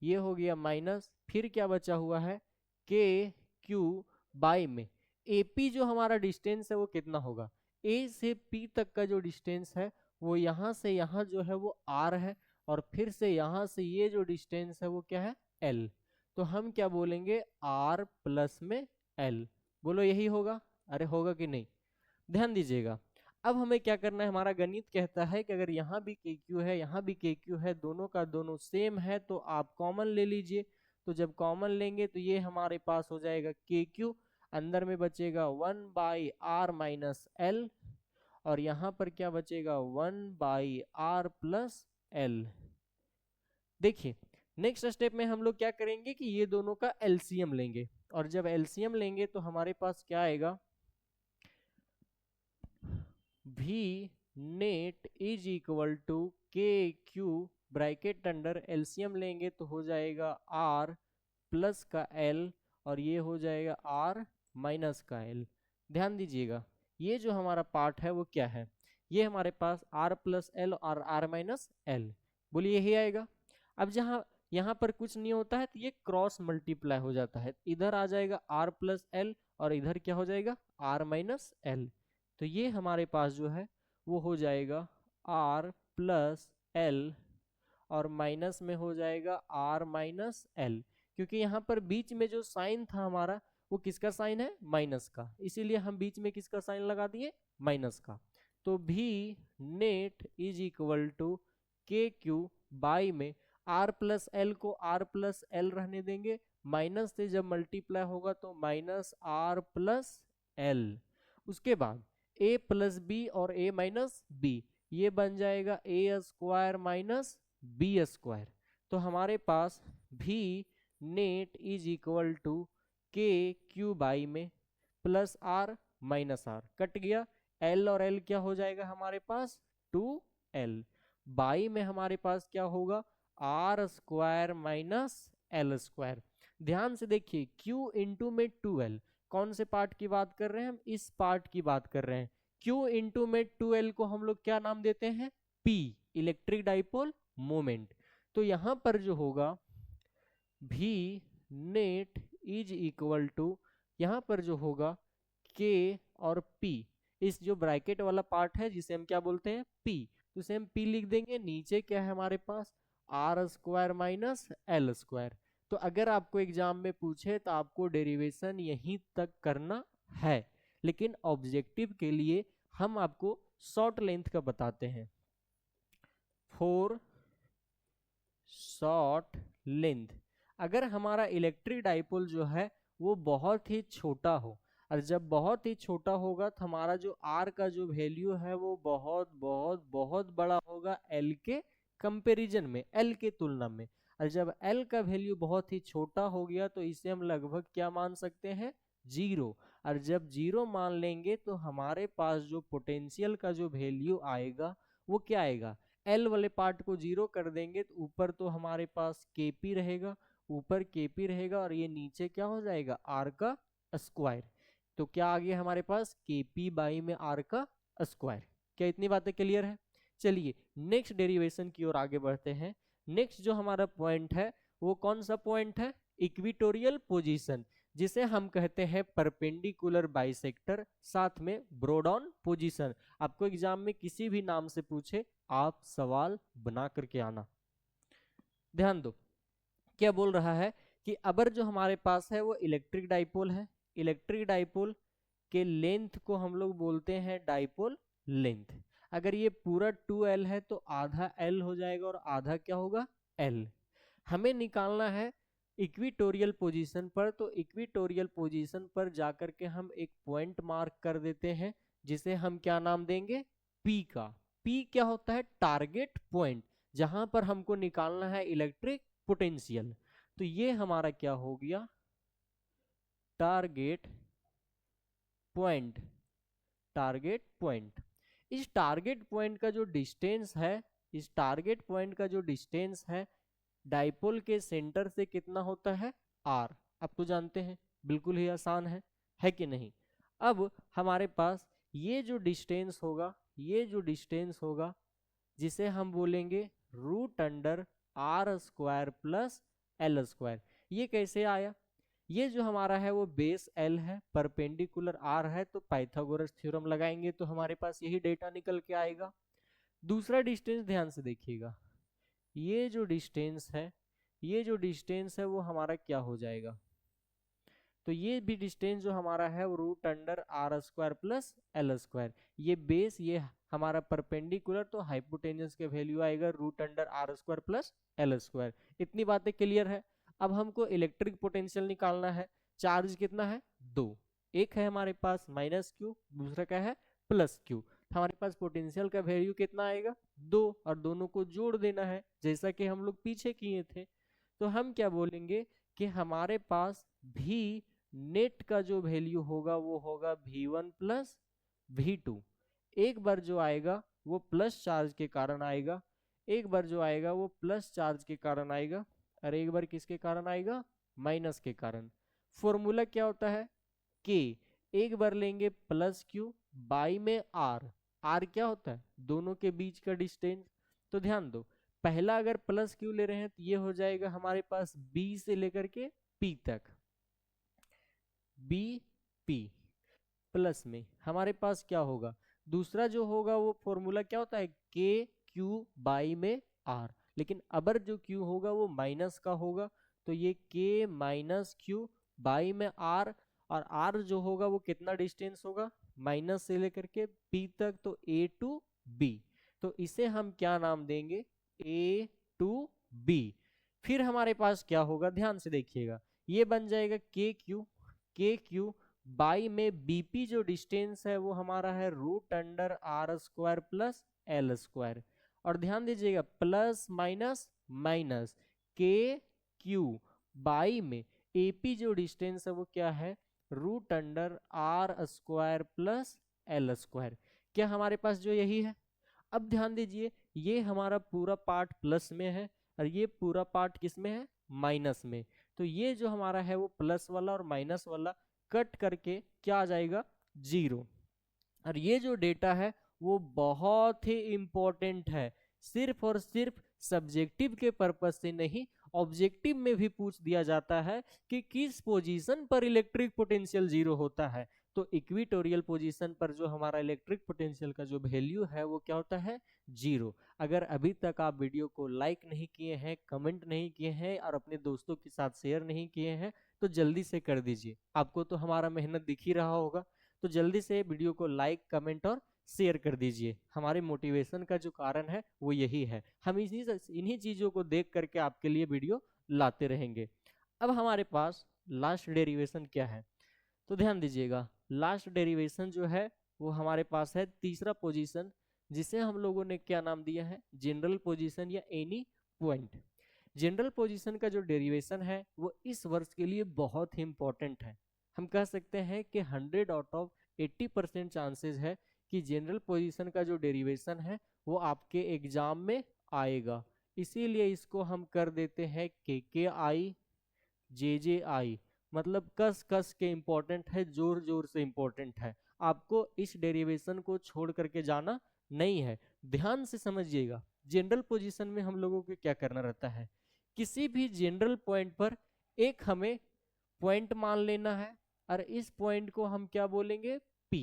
ये हो गया माइनस। फिर क्या बचा हुआ है, KQ बाई में AP जो हमारा डिस्टेंस है वो कितना होगा, A से P तक का जो डिस्टेंस है वो यहाँ से यहाँ जो है वो R है, और फिर से यहाँ से ये जो डिस्टेंस है वो क्या है, L। तो हम क्या बोलेंगे, R प्लस में L। बोलो यही होगा, अरे होगा कि नहीं, ध्यान दीजिएगा। अब हमें क्या करना है, हमारा गणित कहता है कि अगर यहाँ भी KQ है यहाँ भी KQ है, दोनों का दोनों सेम है तो आप कॉमन ले लीजिए। तो जब कॉमन लेंगे तो ये हमारे पास हो जाएगा KQ, अंदर में बचेगा 1 बाई R माइनस L, और यहाँ पर क्या बचेगा 1 बाई R प्लस L। देखिए नेक्स्ट स्टेप में हम लोग क्या करेंगे कि ये दोनों का LCM लेंगे, और जब LCM लेंगे तो हमारे पास क्या आएगा, V net is equal to KQ bracket under LCM लेंगे तो हो जाएगा R प्लस का L, और ये हो जाएगा R माइनस का L। ध्यान दीजिएगा ये जो हमारा पार्ट है वो क्या है, ये हमारे पास R प्लस L और R माइनस L, बोलिए यही आएगा। अब जहाँ यहाँ पर कुछ नहीं होता है तो ये क्रॉस मल्टीप्लाई हो जाता है, इधर आ जाएगा R प्लस L और इधर क्या हो जाएगा R माइनस L। तो ये हमारे पास जो है वो हो जाएगा R प्लस L और माइनस में हो जाएगा R माइनस L, क्योंकि यहाँ पर बीच में जो साइन था हमारा वो किसका साइन है, माइनस का, इसीलिए हम बीच में किसका साइन लगा दिए, माइनस का। तो V net is equal to KQ by में R प्लस L को R प्लस L रहने देंगे, माइनस से जब मल्टीप्लाई होगा तो माइनस R प्लस L। उसके बाद A प्लस B और A माइनस B, ये बन जाएगा A square minus B square. तो हमारे पास V net is equal to KQ by में plus R minus R, cut गया, L और L क्या हो जाएगा हमारे पास 2L, बाई में हमारे पास क्या होगा R square minus L square. ध्यान से देखिए Q इंटू में 2L, कौन से पार्ट की बात कर रहे हैं हम, इस पार्ट की बात कर रहे हैं। Q इंटू में 2L को हम लोग क्या नाम देते हैं, P, इलेक्ट्रिक डाइपोल मोमेंट। तो यहां पर जो होगा V net is equal to, यहाँ पर जो होगा के और पी, इस जो ब्रैकेट वाला पार्ट है जिसे हम क्या बोलते हैं पी, तो इसे हम पी लिख देंगे। नीचे क्या है हमारे पास r square minus l square. तो अगर आपको एग्जाम में पूछे तो आपको डेरिवेशन यहीं तक करना है, लेकिन ऑब्जेक्टिव के लिए हम आपको शॉर्ट लेंथ का बताते हैं। फॉर शॉर्ट लेंथ, अगर हमारा इलेक्ट्रिक डाइपोल जो है वो बहुत ही छोटा हो, और जब बहुत ही छोटा होगा तो हमारा जो आर का जो वैल्यू है वो बहुत बहुत बहुत बड़ा होगा एल के कंपैरिजन में, एल के तुलना में। और जब एल का वैल्यू बहुत ही छोटा हो गया तो इसे हम लगभग क्या मान सकते हैं, जीरो। और जब जीरो मान लेंगे तो हमारे पास जो पोटेंशियल का जो वैल्यू आएगा वो क्या आएगा, एल वाले पार्ट को जीरो कर देंगे तो ऊपर तो हमारे पास केपी रहेगा, ऊपर केपी रहेगा और ये नीचे क्या हो जाएगा आर का स्क्वायर। तो क्या आ गया हमारे पास केपी बाई में आर का स्क्वायर। क्या इतनी बातें क्लियर है? चलिए नेक्स्ट डेरिवेशन की ओर आगे बढ़ते हैं। नेक्स्ट जो हमारा पॉइंट है वो कौन सा पॉइंट है, इक्विटोरियल पोजीशन, जिसे हम कहते हैं परपेंडिकुलर बाइसेक्टर, साथ में ब्रोडॉन पोजीशन। आपको एग्जाम में किसी भी नाम से पूछे आप सवाल बना करके आना। ध्यान दो क्या बोल रहा है कि अबर जो हमारे पास है वो इलेक्ट्रिक डाइपोल है, इलेक्ट्रिक डाइपोल के लेंथ को हम लोग बोलते हैं डाइपोल लेंथ। अगर ये पूरा 2L है तो आधा L हो जाएगा और आधा क्या होगा L। हमें निकालना है इक्विटोरियल पोजीशन पर, तो इक्विटोरियल पोजीशन पर जाकर के हम एक पॉइंट मार्क कर देते हैं जिसे हम क्या नाम देंगे P का। P क्या होता है, टारगेट पॉइंट, जहां पर हमको निकालना है इलेक्ट्रिक पोटेंशियल। तो ये हमारा क्या हो गया टारगेट पॉइंट, टारगेट पॉइंट। इस टारगेट पॉइंट का जो डिस्टेंस है, इस टारगेट पॉइंट का जो डिस्टेंस है डाइपोल के सेंटर से कितना होता है आर। अब तो जानते हैं, बिल्कुल ही आसान है कि नहीं। अब हमारे पास ये जो डिस्टेंस होगा, ये जो डिस्टेंस होगा जिसे हम बोलेंगे root under R square plus L square. ये कैसे आया, ये जो हमारा है वो बेस एल है, परपेंडिकुलर आर है, तो पाइथागोरस थ्योरम लगाएंगे तो हमारे पास यही डेटा निकल के आएगा। दूसरा डिस्टेंस ध्यान से देखिएगा, ये जो डिस्टेंस है, ये जो डिस्टेंस है वो हमारा क्या हो जाएगा, तो ये भी डिस्टेंस जो हमारा है वो root under R square plus L square. ये बेस, ये हमारा परपेंडिकुलर, तो हाइपोटेन्यूस के वैल्यू आएगा root under R square plus L square. इतनी बातें क्लियर है। अब हमको इलेक्ट्रिक पोटेंशियल निकालना है। चार्ज कितना है, दो, एक है हमारे पास माइनस क्यू, दूसरा क्या है प्लस क्यू। हमारे पास पोटेंशियल का वैल्यू कितना आएगा, दो, और दोनों को जोड़ देना है जैसा कि हम लोग पीछे किए थे। तो हम क्या बोलेंगे कि हमारे पास भी नेट का जो वैल्यू होगा वो होगा V1 प्लस V2। एक बार जो आएगा वो प्लस चार्ज के कारण आएगा, एक बार जो आएगा वो प्लस चार्ज के कारण आएगा, और एक बार किसके कारण आएगा, माइनस के कारण। फॉर्मूला क्या होता है K, एक बार लेंगे प्लस क्यू बाई में आर, आर क्या होता है दोनों के बीच का डिस्टेंस। तो ध्यान दो, पहला अगर प्लस क्यू ले रहे हैं तो ये हो जाएगा हमारे पास B से लेकर के P तक, बी पी प्लस में हमारे पास क्या होगा, दूसरा जो होगा वो फॉर्मूला क्या होता है के क्यू बाई में आर, लेकिन अबर जो क्यू होगा वो माइनस का होगा, तो ये के माइनस क्यू बाई में आर, और आर जो होगा वो कितना डिस्टेंस होगा माइनस से लेकर के पी तक, तो ए टू बी। तो इसे हम क्या नाम देंगे, ए टू बी। फिर हमारे पास क्या होगा, ध्यान से देखिएगा, ये बन जाएगा के क्यू बाई में बीपी, जो डिस्टेंस है वो हमारा है root under R square plus L square. और ध्यान दीजिएगा प्लस माइनस माइनस, के क्यू बाई में एपी जो डिस्टेंस है वो क्या है root under R square plus L square. क्या हमारे पास जो यही है। अब ध्यान दीजिए ये हमारा पूरा पार्ट प्लस में है और ये पूरा पार्ट किस में है, माइनस में। तो ये जो हमारा है वो प्लस वाला और माइनस वाला कट करके क्या आ जाएगा, जीरो। और ये जो डेटा है वो बहुत ही इंपॉर्टेंट है, सिर्फ और सिर्फ सब्जेक्टिव के पर्पज से नहीं, ऑब्जेक्टिव में भी पूछ दिया जाता है कि किस पोजीशन पर इलेक्ट्रिक पोटेंशियल जीरो होता है। तो इक्वेटोरियल पोजीशन पर जो हमारा इलेक्ट्रिक पोटेंशियल का जो वैल्यू है वो क्या होता है, जीरो। अगर अभी तक आप वीडियो को लाइक नहीं किए हैं, कमेंट नहीं किए हैं और अपने दोस्तों के साथ शेयर नहीं किए हैं तो जल्दी से कर दीजिए। आपको तो हमारा मेहनत दिख ही रहा होगा, तो जल्दी से वीडियो को लाइक, कमेंट और शेयर कर दीजिए। हमारे मोटिवेशन का जो कारण है वो यही है, हम इन्हीं चीजों को देख करके आपके लिए वीडियो लाते रहेंगे। अब हमारे पास लास्ट डेरिवेशन क्या है, तो ध्यान दीजिएगा। लास्ट डेरिवेशन जो है वो हमारे पास है तीसरा पोजीशन, जिसे हम लोगों ने क्या नाम दिया है, जनरल पोजीशन या एनी पॉइंट। जनरल पोजीशन का जो डेरिवेशन है वो इस वर्ष के लिए बहुत ही इंपॉर्टेंट है। हम कह सकते हैं कि 100 आउट ऑफ 80% चांसेस है कि जनरल पोजीशन का जो डेरिवेशन है वो आपके एग्जाम में आएगा। इसीलिए इसको हम कर देते हैं KKI JJI, मतलब कस कस के इम्पोर्टेंट है, जोर जोर से इम्पोर्टेंट है। आपको इस डेरिवेशन को छोड़ करके जाना नहीं है। ध्यान से समझिएगा, जनरल पोजीशन में हम लोगों को क्या करना रहता है, किसी भी जनरल पॉइंट पर एक हमें पॉइंट मान लेना है और इस पॉइंट को हम क्या बोलेंगे, P।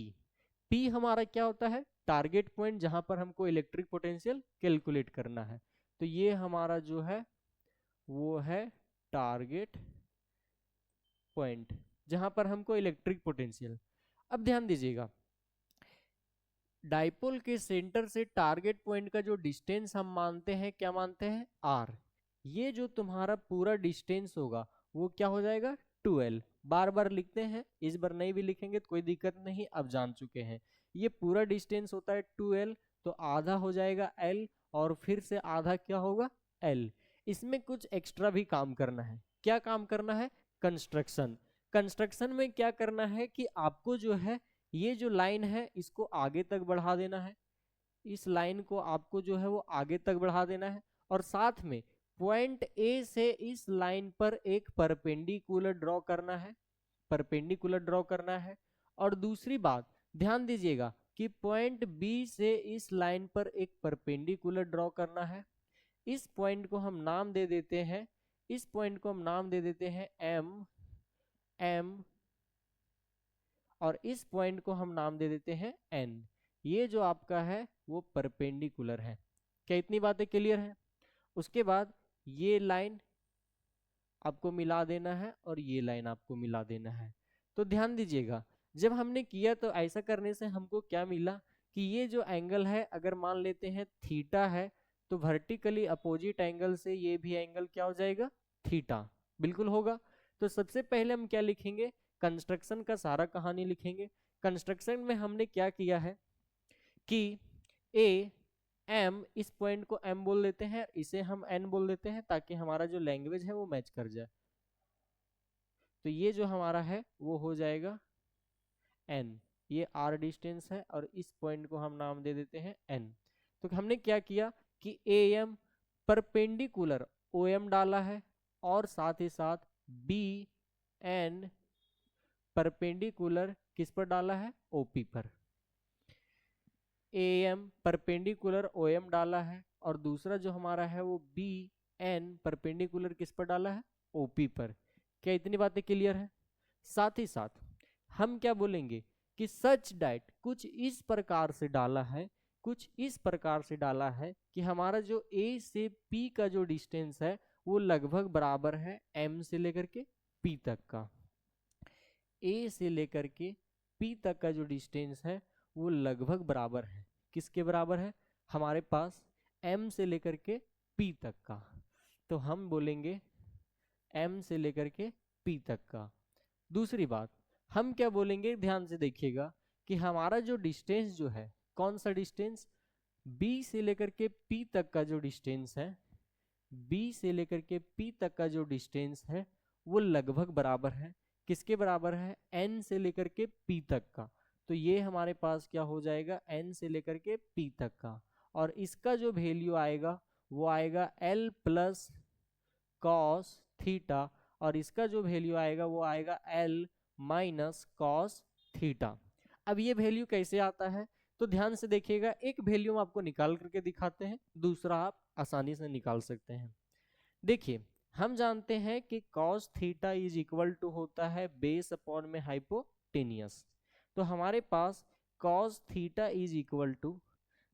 P हमारा क्या होता है, टारगेट पॉइंट, जहां पर हमको इलेक्ट्रिक पोटेंशियल कैलकुलेट करना है। तो ये हमारा जो है वो है टारगेट पॉइंट, जहां पर हमको इलेक्ट्रिक पोटेंशियल। अब ध्यान दीजिएगा, डाइपोल के सेंटर से टारगेट पॉइंट का जो डिस्टेंस हम मानते हैं, क्या मानते हैं, R। ये जो तुम्हारा पूरा डिस्टेंस होगा वो क्या हो जाएगा, 2L। बार बार लिखते हैं, इस बार नहीं भी लिखेंगे तो कोई दिक्कत नहीं, अब जान चुके हैं। ये पूरा डिस्टेंस होता है 2L, तो आधा हो जाएगा L और फिर से आधा क्या होगा, L। इसमें कुछ एक्स्ट्रा भी काम करना है। क्या काम करना है, कंस्ट्रक्शन। कंस्ट्रक्शन में क्या करना है कि आपको जो है ये जो लाइन है इसको आगे तक बढ़ा देना है, इस लाइन को आपको जो है वो आगे तक बढ़ा देना है, और साथ में पॉइंट ए से इस लाइन पर एक परपेंडिकुलर ड्रॉ करना है, परपेंडिकुलर ड्रॉ करना है। और दूसरी बात ध्यान दीजिएगा कि पॉइंट बी से इस लाइन पर एक परपेंडिकुलर ड्रॉ करना है। इस पॉइंट को हम नाम दे देते हैं, इस पॉइंट को हम नाम दे देते हैं M, और इस पॉइंट को हम नाम दे देते हैं N। ये जो आपका है वो परपेंडिकुलर है। क्या इतनी बातें क्लियर है? उसके बाद ये लाइन आपको मिला देना है और ये लाइन आपको मिला देना है। तो ध्यान दीजिएगा, जब हमने किया तो ऐसा करने से हमको क्या मिला कि ये जो एंगल है अगर मान लेते हैं थीटा है, तो वर्टिकली अपोजिट एंगल से ये भी एंगल क्या हो जाएगा, थीटा, बिल्कुल होगा। तो सबसे पहले हम क्या लिखेंगे, कंस्ट्रक्शन का सारा कहानी लिखेंगे। कंस्ट्रक्शन में हमने क्या किया है कि M, इस पॉइंट को M बोल देते हैं, इसे हम N बोल देते हैं ताकि हमारा जो लैंग्वेज है वो मैच कर जाए। तो ये जो हमारा है वो हो जाएगा N, ये R डिस्टेंस है और इस पॉइंट को हम नाम दे देते हैं N। तो हमने क्या किया कि AM परपेंडिकुलर OM डाला है और साथ ही साथ BN परपेंडिकुलर किस पर डाला है, OP पर। AM परपेंडिकुलर OM डाला है और दूसरा जो हमारा है वो BN परपेंडिकुलर किस पर डाला है, OP पर। क्या इतनी बातें क्लियर है? साथ ही साथ हम क्या बोलेंगे कि सच डैट कुछ इस प्रकार से डाला है, कुछ इस प्रकार से डाला है कि हमारा जो A से P का जो डिस्टेंस है वो लगभग बराबर है M से लेकर के P तक का। A से लेकर के P तक का जो डिस्टेंस है वो लगभग बराबर है, किसके बराबर है, हमारे पास M से लेकर के P तक का। तो हम बोलेंगे M से लेकर के P तक का। दूसरी बात हम क्या बोलेंगे, ध्यान से देखिएगा कि हमारा जो डिस्टेंस जो है, कौन सा डिस्टेंस, B से लेकर के P तक का जो डिस्टेंस है, B से लेकर के P तक का जो डिस्टेंस है वो लगभग बराबर है, किसके बराबर है, N से लेकर के P तक का। तो ये हमारे पास क्या हो जाएगा, N से लेकर के P तक का, और इसका जो वैल्यू आएगा वो आएगा L प्लस कॉस थीटा, और इसका जो वैल्यू आएगा वो आएगा L माइनस कॉस थीटा। अब ये वैल्यू कैसे आता है, तो ध्यान से देखिएगा, एक वैल्यू हम आपको निकाल करके दिखाते हैं, दूसरा आप आसानी से निकाल सकते हैं। देखिए हम जानते हैं कि cos theta is equal to होता है बेस अपॉन में हाइपोटेनियस। तो हमारे पास cos theta is equal to,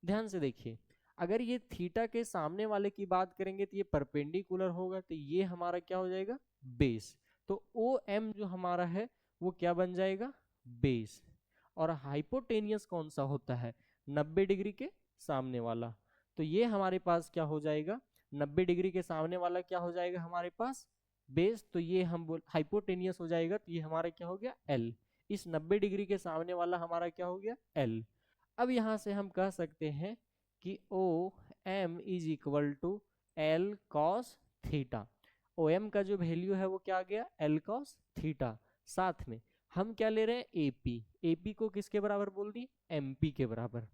ध्यान से देखिए, अगर ये थीटा के सामने वाले की बात करेंगे तो ये परपेंडिकुलर होगा, तो ये हमारा क्या हो जाएगा, बेस। तो ओ एम जो हमारा है वो क्या बन जाएगा, बेस। और हाइपोटेनियस कौन सा होता है, 90 डिग्री के सामने वाला। तो ये हमारे पास क्या हो जाएगा, 90 डिग्री के सामने वाला क्या हो जाएगा हमारे पास, बेस। तो ये हम बोल हाइपोटेनियस हो जाएगा, तो ये हमारा क्या हो गया, एल। इस 90 डिग्री के सामने वाला हमारा क्या हो गया, एल। अब यहां से हम कह सकते हैं कि O M is equal to L cos theta. O M का जो वैल्यू है वो क्या आ गया, एल कॉस थीटा। साथ में हम क्या ले रहे हैं, एपी। एपी को किसके बराबर बोल दी, एमपी के बराबर।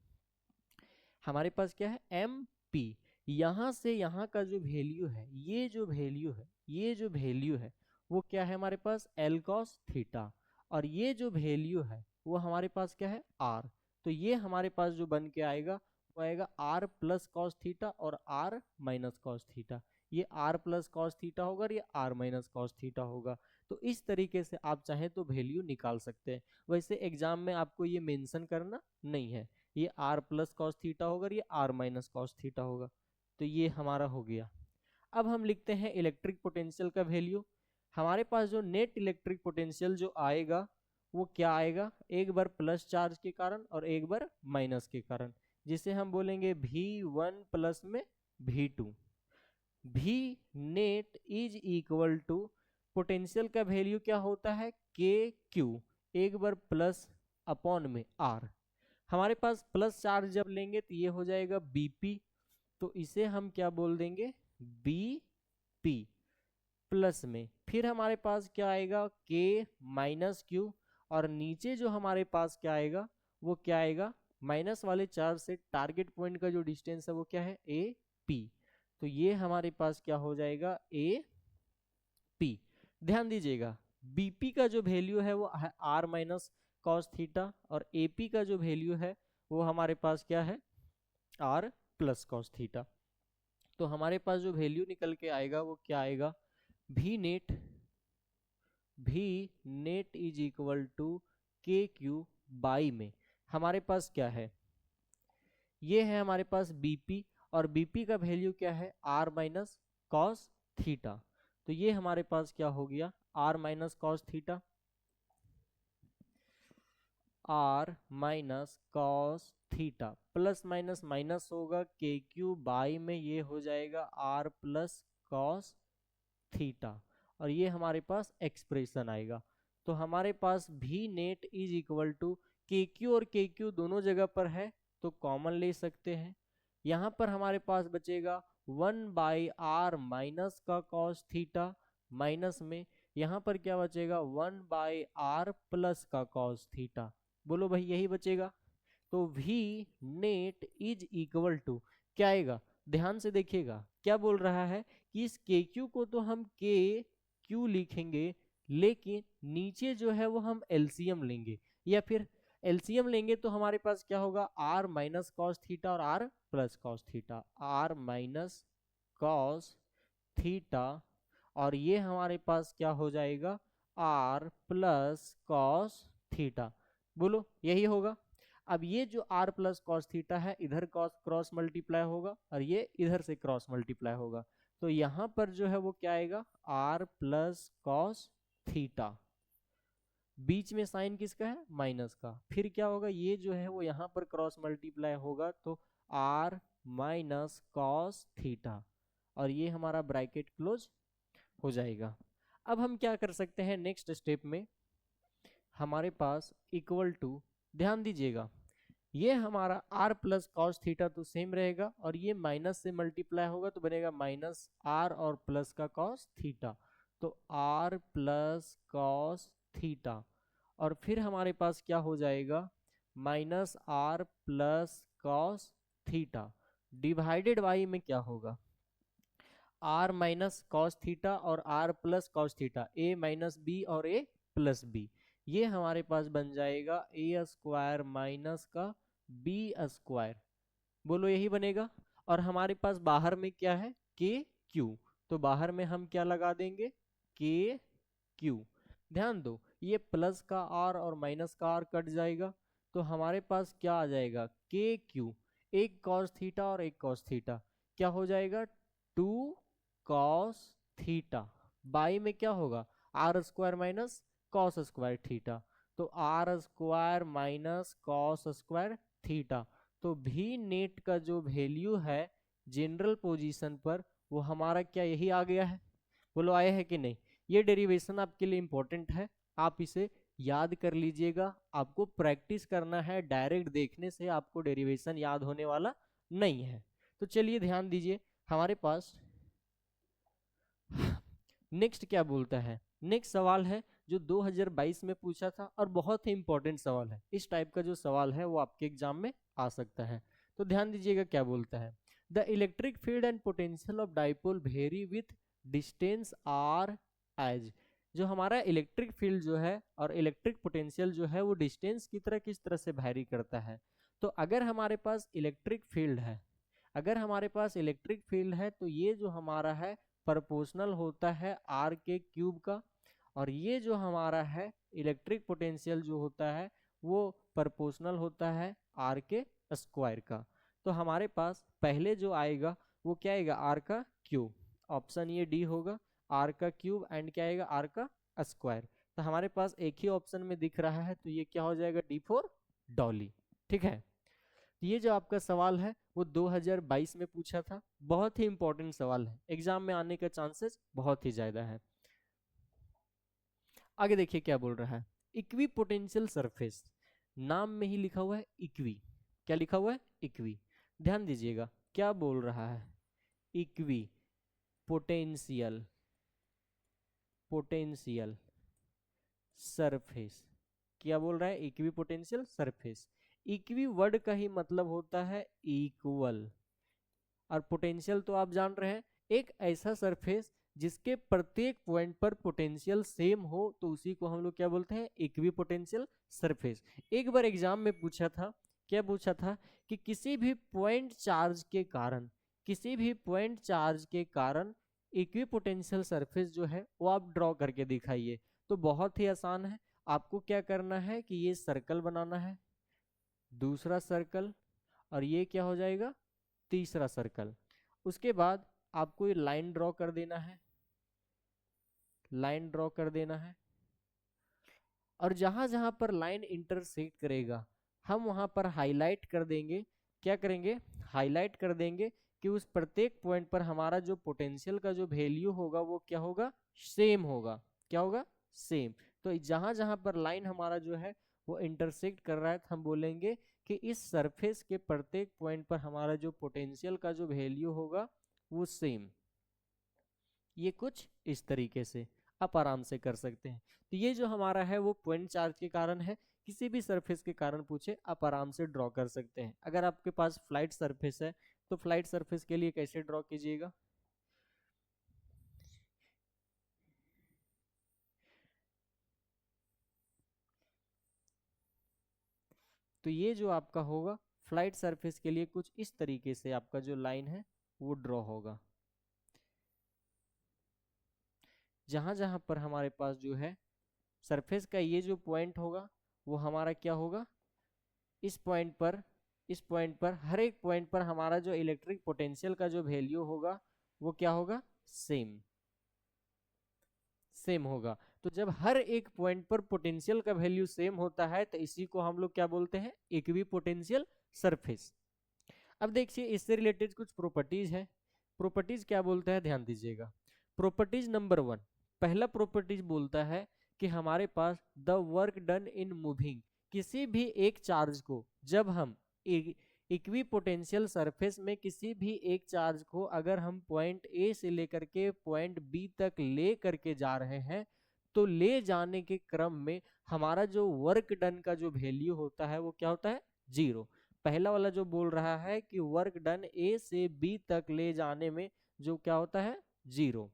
हमारे पास क्या है, एम पी। यहां से यहाँ का जो वैल्यू है, ये जो वैल्यू है, ये जो वैल्यू है वो क्या है हमारे पास, एल कॉस थीटा। और ये जो वैल्यू है वो हमारे पास क्या है, आर। तो ये हमारे पास जो बन के आएगा वो आएगा आर प्लस कॉस थीटा और आर माइनस कॉस थीटा। ये आर प्लस कॉस थीटा होगा और ये आर माइनस कॉस थीटा होगा। तो इस तरीके से आप चाहें तो वैल्यू निकाल सकते हैं। वैसे एग्जाम में आपको ये मेंशन करना नहीं है, ये आर प्लस कॉस थीटा होगा और ये आर माइनस कॉस थीटा होगा। तो ये हमारा हो गया। अब हम लिखते हैं इलेक्ट्रिक पोटेंशियल का वैल्यू। हमारे पास जो नेट इलेक्ट्रिक पोटेंशियल जो आएगा वो क्या आएगा, एक बार प्लस चार्ज के कारण और एक बार माइनस के कारण, जिसे हम बोलेंगे V1 प्लस में V2। V net is equal to, potential का वैल्यू क्या होता है, के क्यू, एक बार प्लस अपॉन में आर। हमारे पास प्लस चार्ज जब लेंगे तो ये हो जाएगा बीपी, तो इसे हम क्या बोल देंगे, बीपी। प्लस में फिर हमारे पास क्या आएगा, के माइनस क्यू, और नीचे जो हमारे पास क्या आएगा वो क्या आएगा, माइनस वाले चार्ज से टारगेट पॉइंट का जो डिस्टेंस है वो क्या है, ए पी। तो ये हमारे पास क्या हो जाएगा, ए पी। ध्यान दीजिएगा, बीपी का जो वैल्यू है वो है आर माइनस कॉस थीटा, और एपी का जो वैल्यू है वो हमारे पास क्या है, आर प्लस कॉस थीटा। तो हमारे पास जो वैल्यू निकल के आएगा वो क्या आएगा, भी net is equal to K Q by में हमारे पास क्या है, ये है हमारे पास बीपी, और बीपी का वैल्यू क्या है, आर माइनस कॉस थीटा। तो ये हमारे पास क्या हो गया, R minus cos theta, R minus cos theta, plus minus minus होगा, के क्यू बाई में ये हो जाएगा आर प्लस कॉस थीटा। और ये हमारे पास एक्सप्रेशन आएगा। तो हमारे पास भी net is equal to, K Q और के क्यू दोनों जगह पर है तो कॉमन ले सकते हैं। यहाँ पर हमारे पास बचेगा 1/r माइनस का कॉस थीटा, माइनस में यहाँ पर क्या बचेगा, 1/r प्लस का कॉस थीटा। बोलो भाई यही बचेगा। तो V net is equal to क्या आएगा, ध्यान से देखिएगा क्या बोल रहा है कि इस के क्यू को तो हम के क्यू लिखेंगे, लेकिन नीचे जो है वो हम एलसीएम लेंगे, या फिर एलसीएम लेंगे तो हमारे पास क्या होगा, आर माइनस कॉस थीटा और R plus cos theta, R minus cos theta, और ये हमारे पास क्या हो जाएगा, आर प्लस कॉस थीटा। बोलो यही होगा। अब ये जो r प्लस कॉस थीटा है इधर क्रॉस मल्टीप्लाई होगा और ये इधर से क्रॉस मल्टीप्लाई होगा, तो यहाँ पर जो है वो क्या आएगा, r प्लस कॉस थीटा, बीच में साइन किसका है, माइनस का। फिर क्या होगा, ये जो है वो यहाँ पर क्रॉस मल्टीप्लाई होगा तो r माइनस कॉस थीटा, और ये हमारा ब्रैकेट क्लोज हो जाएगा। अब हम क्या कर सकते हैं, नेक्स्ट स्टेप में हमारे पास इक्वल टू, ध्यान दीजिएगा, ये हमारा r प्लस कॉस थीटा तो सेम रहेगा, और ये माइनस से मल्टीप्लाई होगा तो बनेगा माइनस r और प्लस का कॉस थीटा, तो r प्लस कॉस थीटा, और फिर हमारे पास क्या हो जाएगा, minus r plus cos theta divided by में क्या होगा, r माइनस कॉस थीटा और r plus cos theta, a minus B और a प्लस बी, ये हमारे पास बन जाएगा ए स्क्वायर माइनस का बी स्क्वायर। बोलो यही बनेगा। और हमारे पास बाहर में क्या है, के क्यू, तो बाहर में हम क्या लगा देंगे, के क्यू। ध्यान दो, ये प्लस का आर और माइनस का आर कट जाएगा, तो हमारे पास क्या आ जाएगा, के क्यू, एक कॉस थीटा और एक कॉस थीटा, क्या हो जाएगा, 2 कॉस थीटा, बाई में क्या होगा, r square minus cos square theta, तो r square minus cos square theta. तो भी नेट का जो वैल्यू है जनरल पोजीशन पर, वो हमारा क्या यही आ गया है, बोलो आया है कि नहीं। ये डेरिवेशन आपके लिए इंपॉर्टेंट है, आप इसे याद कर लीजिएगा, आपको प्रैक्टिस करना है, डायरेक्ट देखने से आपको डेरिवेशन याद होने वाला नहीं है। तो चलिए ध्यान दीजिए, हमारे पास नेक्स्ट क्या बोलता है, नेक्स्ट सवाल है जो 2022 में पूछा था और बहुत ही इंपॉर्टेंट सवाल है, इस टाइप का जो सवाल है वो आपके एग्जाम में आ सकता है। तो ध्यान दीजिएगा क्या बोलता है, the electric field and potential of dipole vary with distance R as. जो हमारा इलेक्ट्रिक फील्ड जो है और इलेक्ट्रिक पोटेंशियल जो है वो डिस्टेंस की तरह किस तरह से वैरी करता है। तो अगर हमारे पास इलेक्ट्रिक फील्ड है, अगर हमारे पास इलेक्ट्रिक फील्ड है तो ये जो हमारा है प्रोपोर्शनल होता है आर के क्यूब का, और ये जो हमारा है इलेक्ट्रिक पोटेंशियल जो होता है वो प्रोपोर्शनल होता है आर के स्क्वायर का। तो हमारे पास पहले जो आएगा वो क्या आएगा, आर का क्यूब, ऑप्शन ये डी होगा, आर का क्यूब एंड क्या आएगा, आर का स्क्वायर। तो हमारे पास एक ही ऑप्शन में दिख रहा है, तो ये क्या हो जाएगा, डी फॉर डॉली। ठीक है, ये जो आपका सवाल है वो 2022 में पूछा था, बहुत ही इंपॉर्टेंट सवाल है, एग्जाम में आने का चांसेस बहुत ही ज्यादा है। आगे देखिए क्या बोल रहा है, इक्वी पोटेंशियल सरफेस, नाम में ही लिखा हुआ है इक्वी, क्या लिखा हुआ है, इक्वी। ध्यान दीजिएगा क्या बोल रहा है, इक्वी पोटेंशियल, पोटेंशियल सरफेस, क्या बोल रहा है, equi potential surface. Equi word का ही मतलब होता है इक्वल, और पोटेंशियल तो आप जान रहे हैं, एक ऐसा सरफेस जिसके प्रत्येक पॉइंट पर पोटेंशियल सेम हो, तो उसी को हम लोग क्या बोलते हैं, इक्वी पोटेंशियल सरफेस। एक बार एग्जाम में पूछा था, क्या पूछा था कि किसी भी पॉइंट चार्ज के कारण, किसी भी पॉइंट चार्ज के कारण इक्वी पोटेंशियल सरफेस जो है वो आप ड्रॉ करके दिखाइए। तो बहुत ही आसान है, आपको क्या करना है कि ये सर्कल बनाना है, दूसरा सर्कल, और ये क्या हो जाएगा, तीसरा सर्कल। उसके बाद आपको ये लाइन ड्रॉ कर देना है, लाइन ड्रॉ कर देना है, और जहां जहां पर लाइन इंटरसेक्ट करेगा हम वहां पर हाईलाइट कर देंगे, क्या करेंगे, हाईलाइट कर देंगे कि उस प्रत्येक पॉइंट पर हमारा जो पोटेंशियल का जो वैल्यू होगा वो क्या होगा, सेम होगा, क्या होगा, सेम। तो जहां जहां पर लाइन हमारा जो है वो इंटरसेक्ट कर रहा है, तो हम बोलेंगे कि इस सरफेस के प्रत्येक पॉइंट पर हमारा जो पोटेंशियल का जो वैल्यू होगा वो सेम। ये कुछ इस तरीके से आप आराम से कर सकते हैं। तो ये जो हमारा है वो पॉइंट चार्ज के कारण है, किसी भी सरफेस के कारण पूछे आप आराम से ड्रॉ कर सकते हैं। अगर आपके पास फ्लाइट सरफेस है तो फ्लाइट सरफेस के लिए कैसे ड्रॉ कीजिएगा, तो ये जो आपका होगा फ्लाइट सरफेस के लिए कुछ इस तरीके से आपका जो लाइन है वो ड्रॉ होगा। जहां जहां पर हमारे पास जो है सरफेस का ये जो पॉइंट होगा वो हमारा क्या होगा, इस पॉइंट पर, इस पॉइंट पर, हर एक पॉइंट पर हमारा जो इलेक्ट्रिक पोटेंशियल का जो वैल्यू होगा वो क्या होगा, सेम, सेम होगा। तो जब हर एक पॉइंट पर पोटेंशियल का वैल्यू सेम होता है तो इसी को हम लोग क्या बोलते हैं, इक्वी पोटेंशियल सरफेस। अब देखिए इससे रिलेटेड कुछ प्रॉपर्टीज है, प्रॉपर्टीज क्या बोलता है, ध्यान दीजिएगा। प्रॉपर्टीज नंबर 1, पहला प्रॉपर्टीज बोलता है कि हमारे पास the work done in moving, किसी भी एक चार्ज को जब हम इक्वी पोटेंशियल सरफेस में किसी भी एक चार्ज को अगर हम पॉइंट ए से लेकर के पॉइंट बी तक ले करके जा रहे हैं, तो ले जाने के क्रम में हमारा जो वर्क डन का जो वैल्यू होता है वो क्या होता है, 0। पहला वाला जो बोल रहा है कि वर्क डन ए से बी तक ले जाने में जो क्या होता है, 0।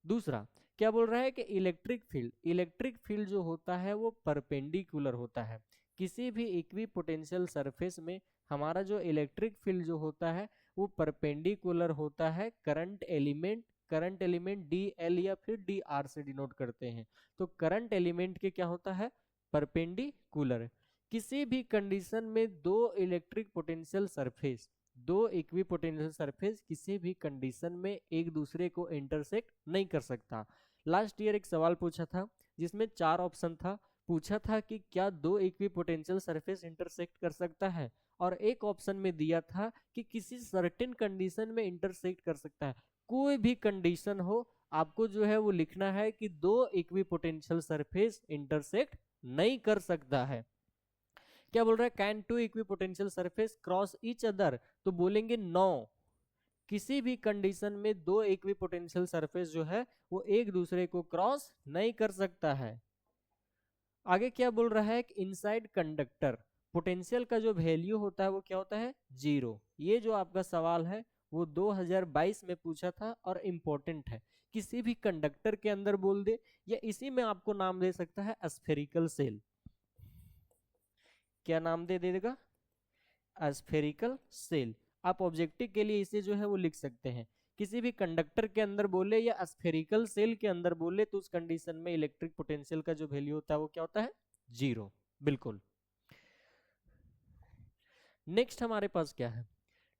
दूसरा क्या बोल रहा है कि इलेक्ट्रिक फील्ड, इलेक्ट्रिक फील्ड जो होता है वो परपेंडिकुलर होता है, किसी भी इक्वी पोटेंशियल सरफेस में हमारा जो इलेक्ट्रिक फील्ड जो होता है वो परपेंडिकुलर होता है current element current element D L या फिर डी आर से डिनोट करते हैं। तो करंट एलिमेंट के क्या होता है, परपेंडिकुलर। किसी भी कंडीशन में दो इलेक्ट्रिक पोटेंशियल सरफेस, दो इक्वी पोटेंशियल सरफेस किसी भी कंडीशन में एक दूसरे को इंटरसेक्ट नहीं कर सकता। लास्ट ईयर एक सवाल पूछा था जिसमें 4 ऑप्शन था, पूछा था कि क्या दो इक्वी पोटेंशियल सरफेस इंटरसेक्ट कर सकता है, और एक ऑप्शन में दिया था कि किसी सर्टेन कंडीशन में इंटरसेक्ट कर सकता है। कोई भी कंडीशन हो, आपको जो है वो लिखना है कि दो इक्वी पोटेंशियल सरफेस इंटरसेक्ट नहीं कर सकता है। क्या बोल रहा है, can two equipotential surface cross each other, तो बोलेंगे नो, किसी भी कंडीशन में दो इक्वी पोटेंशियल सरफेस जो है वो एक दूसरे को क्रॉस नहीं कर सकता है। आगे क्या बोल रहा है कि इनसाइड कंडक्टर पोटेंशियल का जो वैल्यू होता है वो क्या होता है, 0। ये जो आपका सवाल है वो 2022 में पूछा था और इम्पोर्टेंट है। किसी भी कंडक्टर के अंदर बोल दे, या इसी में आपको नाम दे सकता है स्फेरिकल सेल। क्या नाम दे देगा, स्फेरिकल सेल। आप ऑब्जेक्टिव के लिए इसे जो है वो लिख सकते हैं। किसी भी कंडक्टर के अंदर बोले या स्फेरिकल सेल के अंदर बोले तो उस कंडीशन में इलेक्ट्रिक पोटेंशियल का जो वैल्यू होता है वो क्या होता है, 0। बिल्कुल। नेक्स्ट हमारे पास क्या है,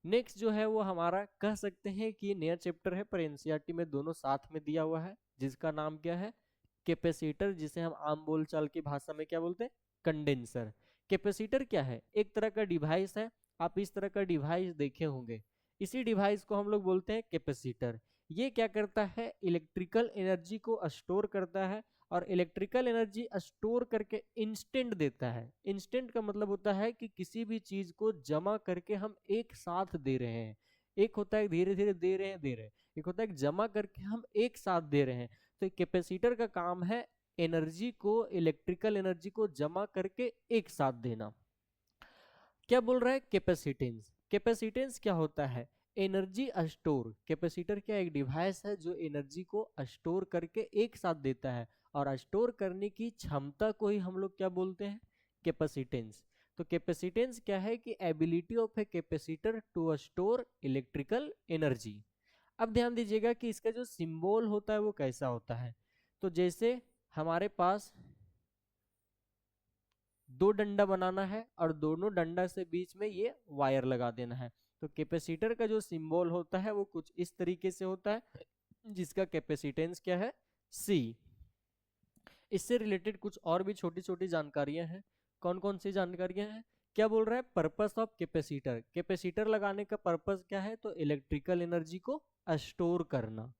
नेक्स्ट जो है वो हमारा कह सकते हैं कि ये नया चैप्टर है पर एनसीईआरटी में दोनों साथ में दिया हुआ है, जिसका नाम क्या है, कैपेसिटर, जिसे हम आम बोलचाल की भाषा में क्या बोलते हैं, कंडेंसर। कैपेसिटर क्या है, एक तरह का डिवाइस है, आप इस तरह का डिवाइस देखे होंगे, इसी डिवाइस को हम लोग बोलते हैं कैपेसिटर। ये क्या करता है, इलेक्ट्रिकल एनर्जी को स्टोर करता है, और इलेक्ट्रिकल एनर्जी स्टोर करके इंस्टेंट देता है। इंस्टेंट का मतलब होता है कि किसी भी चीज को जमा करके हम एक साथ दे रहे हैं। एक होता है धीरे धीरे दे रहे हैं, एक होता है जमा करके हम एक साथ दे रहे हैं। तो कैपेसिटर का काम है एनर्जी को, इलेक्ट्रिकल एनर्जी को जमा करके एक साथ देना। क्या बोल रहा है, कैपेसिटेंस। कैपेसिटेंस क्या होता है, एनर्जी स्टोर। कैपेसिटर क्या एक डिवाइस है जो एनर्जी को स्टोर करके एक साथ देता है, और स्टोर करने की क्षमता को ही हम लोग क्या बोलते हैं, कैपेसिटेंस। तो कैपेसिटेंस क्या है कि ability of a capacitor to store electrical energy. अब ध्यान दीजिएगा कि इसका जो सिंबल होता है वो कैसा होता है। तो जैसे हमारे पास दो डंडा बनाना है और दोनों डंडा से बीच में ये वायर लगा देना है। तो कैपेसिटर का जो सिंबल होता है वो कुछ इस तरीके से होता है, जिसका कैपेसिटेंस क्या है, C। इससे रिलेटेड कुछ और भी छोटी छोटी जानकारियां हैं। कौन कौन सी जानकारियां हैं, क्या बोल रहा है, पर्पस ऑफ कैपेसिटर। कैपेसिटर लगाने का पर्पस क्या है, तो इलेक्ट्रिकल एनर्जी को स्टोर करना।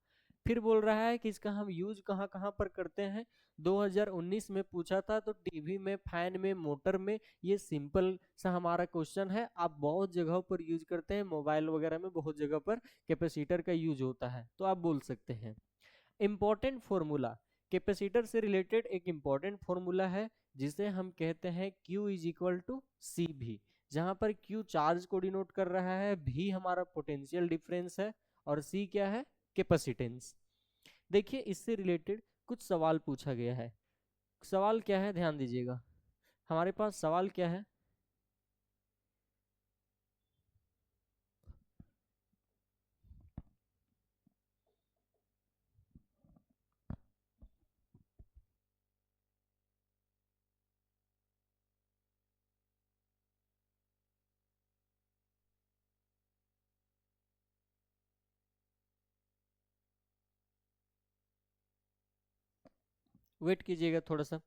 फिर बोल रहा है कि इसका हम यूज कहाँ कहाँ पर करते हैं। 2019 में पूछा था, तो टीवी में, फैन में, मोटर में। ये सिंपल सा हमारा क्वेश्चन है, आप बहुत जगहों पर यूज करते हैं, मोबाइल वगैरह में बहुत जगह पर कैपेसिटर का यूज होता है, तो आप बोल सकते हैं। इंपॉर्टेंट फॉर्मूला, कैपेसिटर से रिलेटेड एक इंपॉर्टेंट फॉर्मूला है जिसे हम कहते हैं Q इज इक्वल टू सी भी, जहां पर Q चार्ज को डिनोट कर रहा है, V हमारा पोटेंशियल डिफरेंस है, और C क्या है, कैपेसिटेंस। देखिए इससे रिलेटेड कुछ सवाल पूछा गया है। सवाल क्या है, ध्यान दीजिएगा, हमारे पास सवाल क्या है, वेट कीजिएगा थोड़ा सा।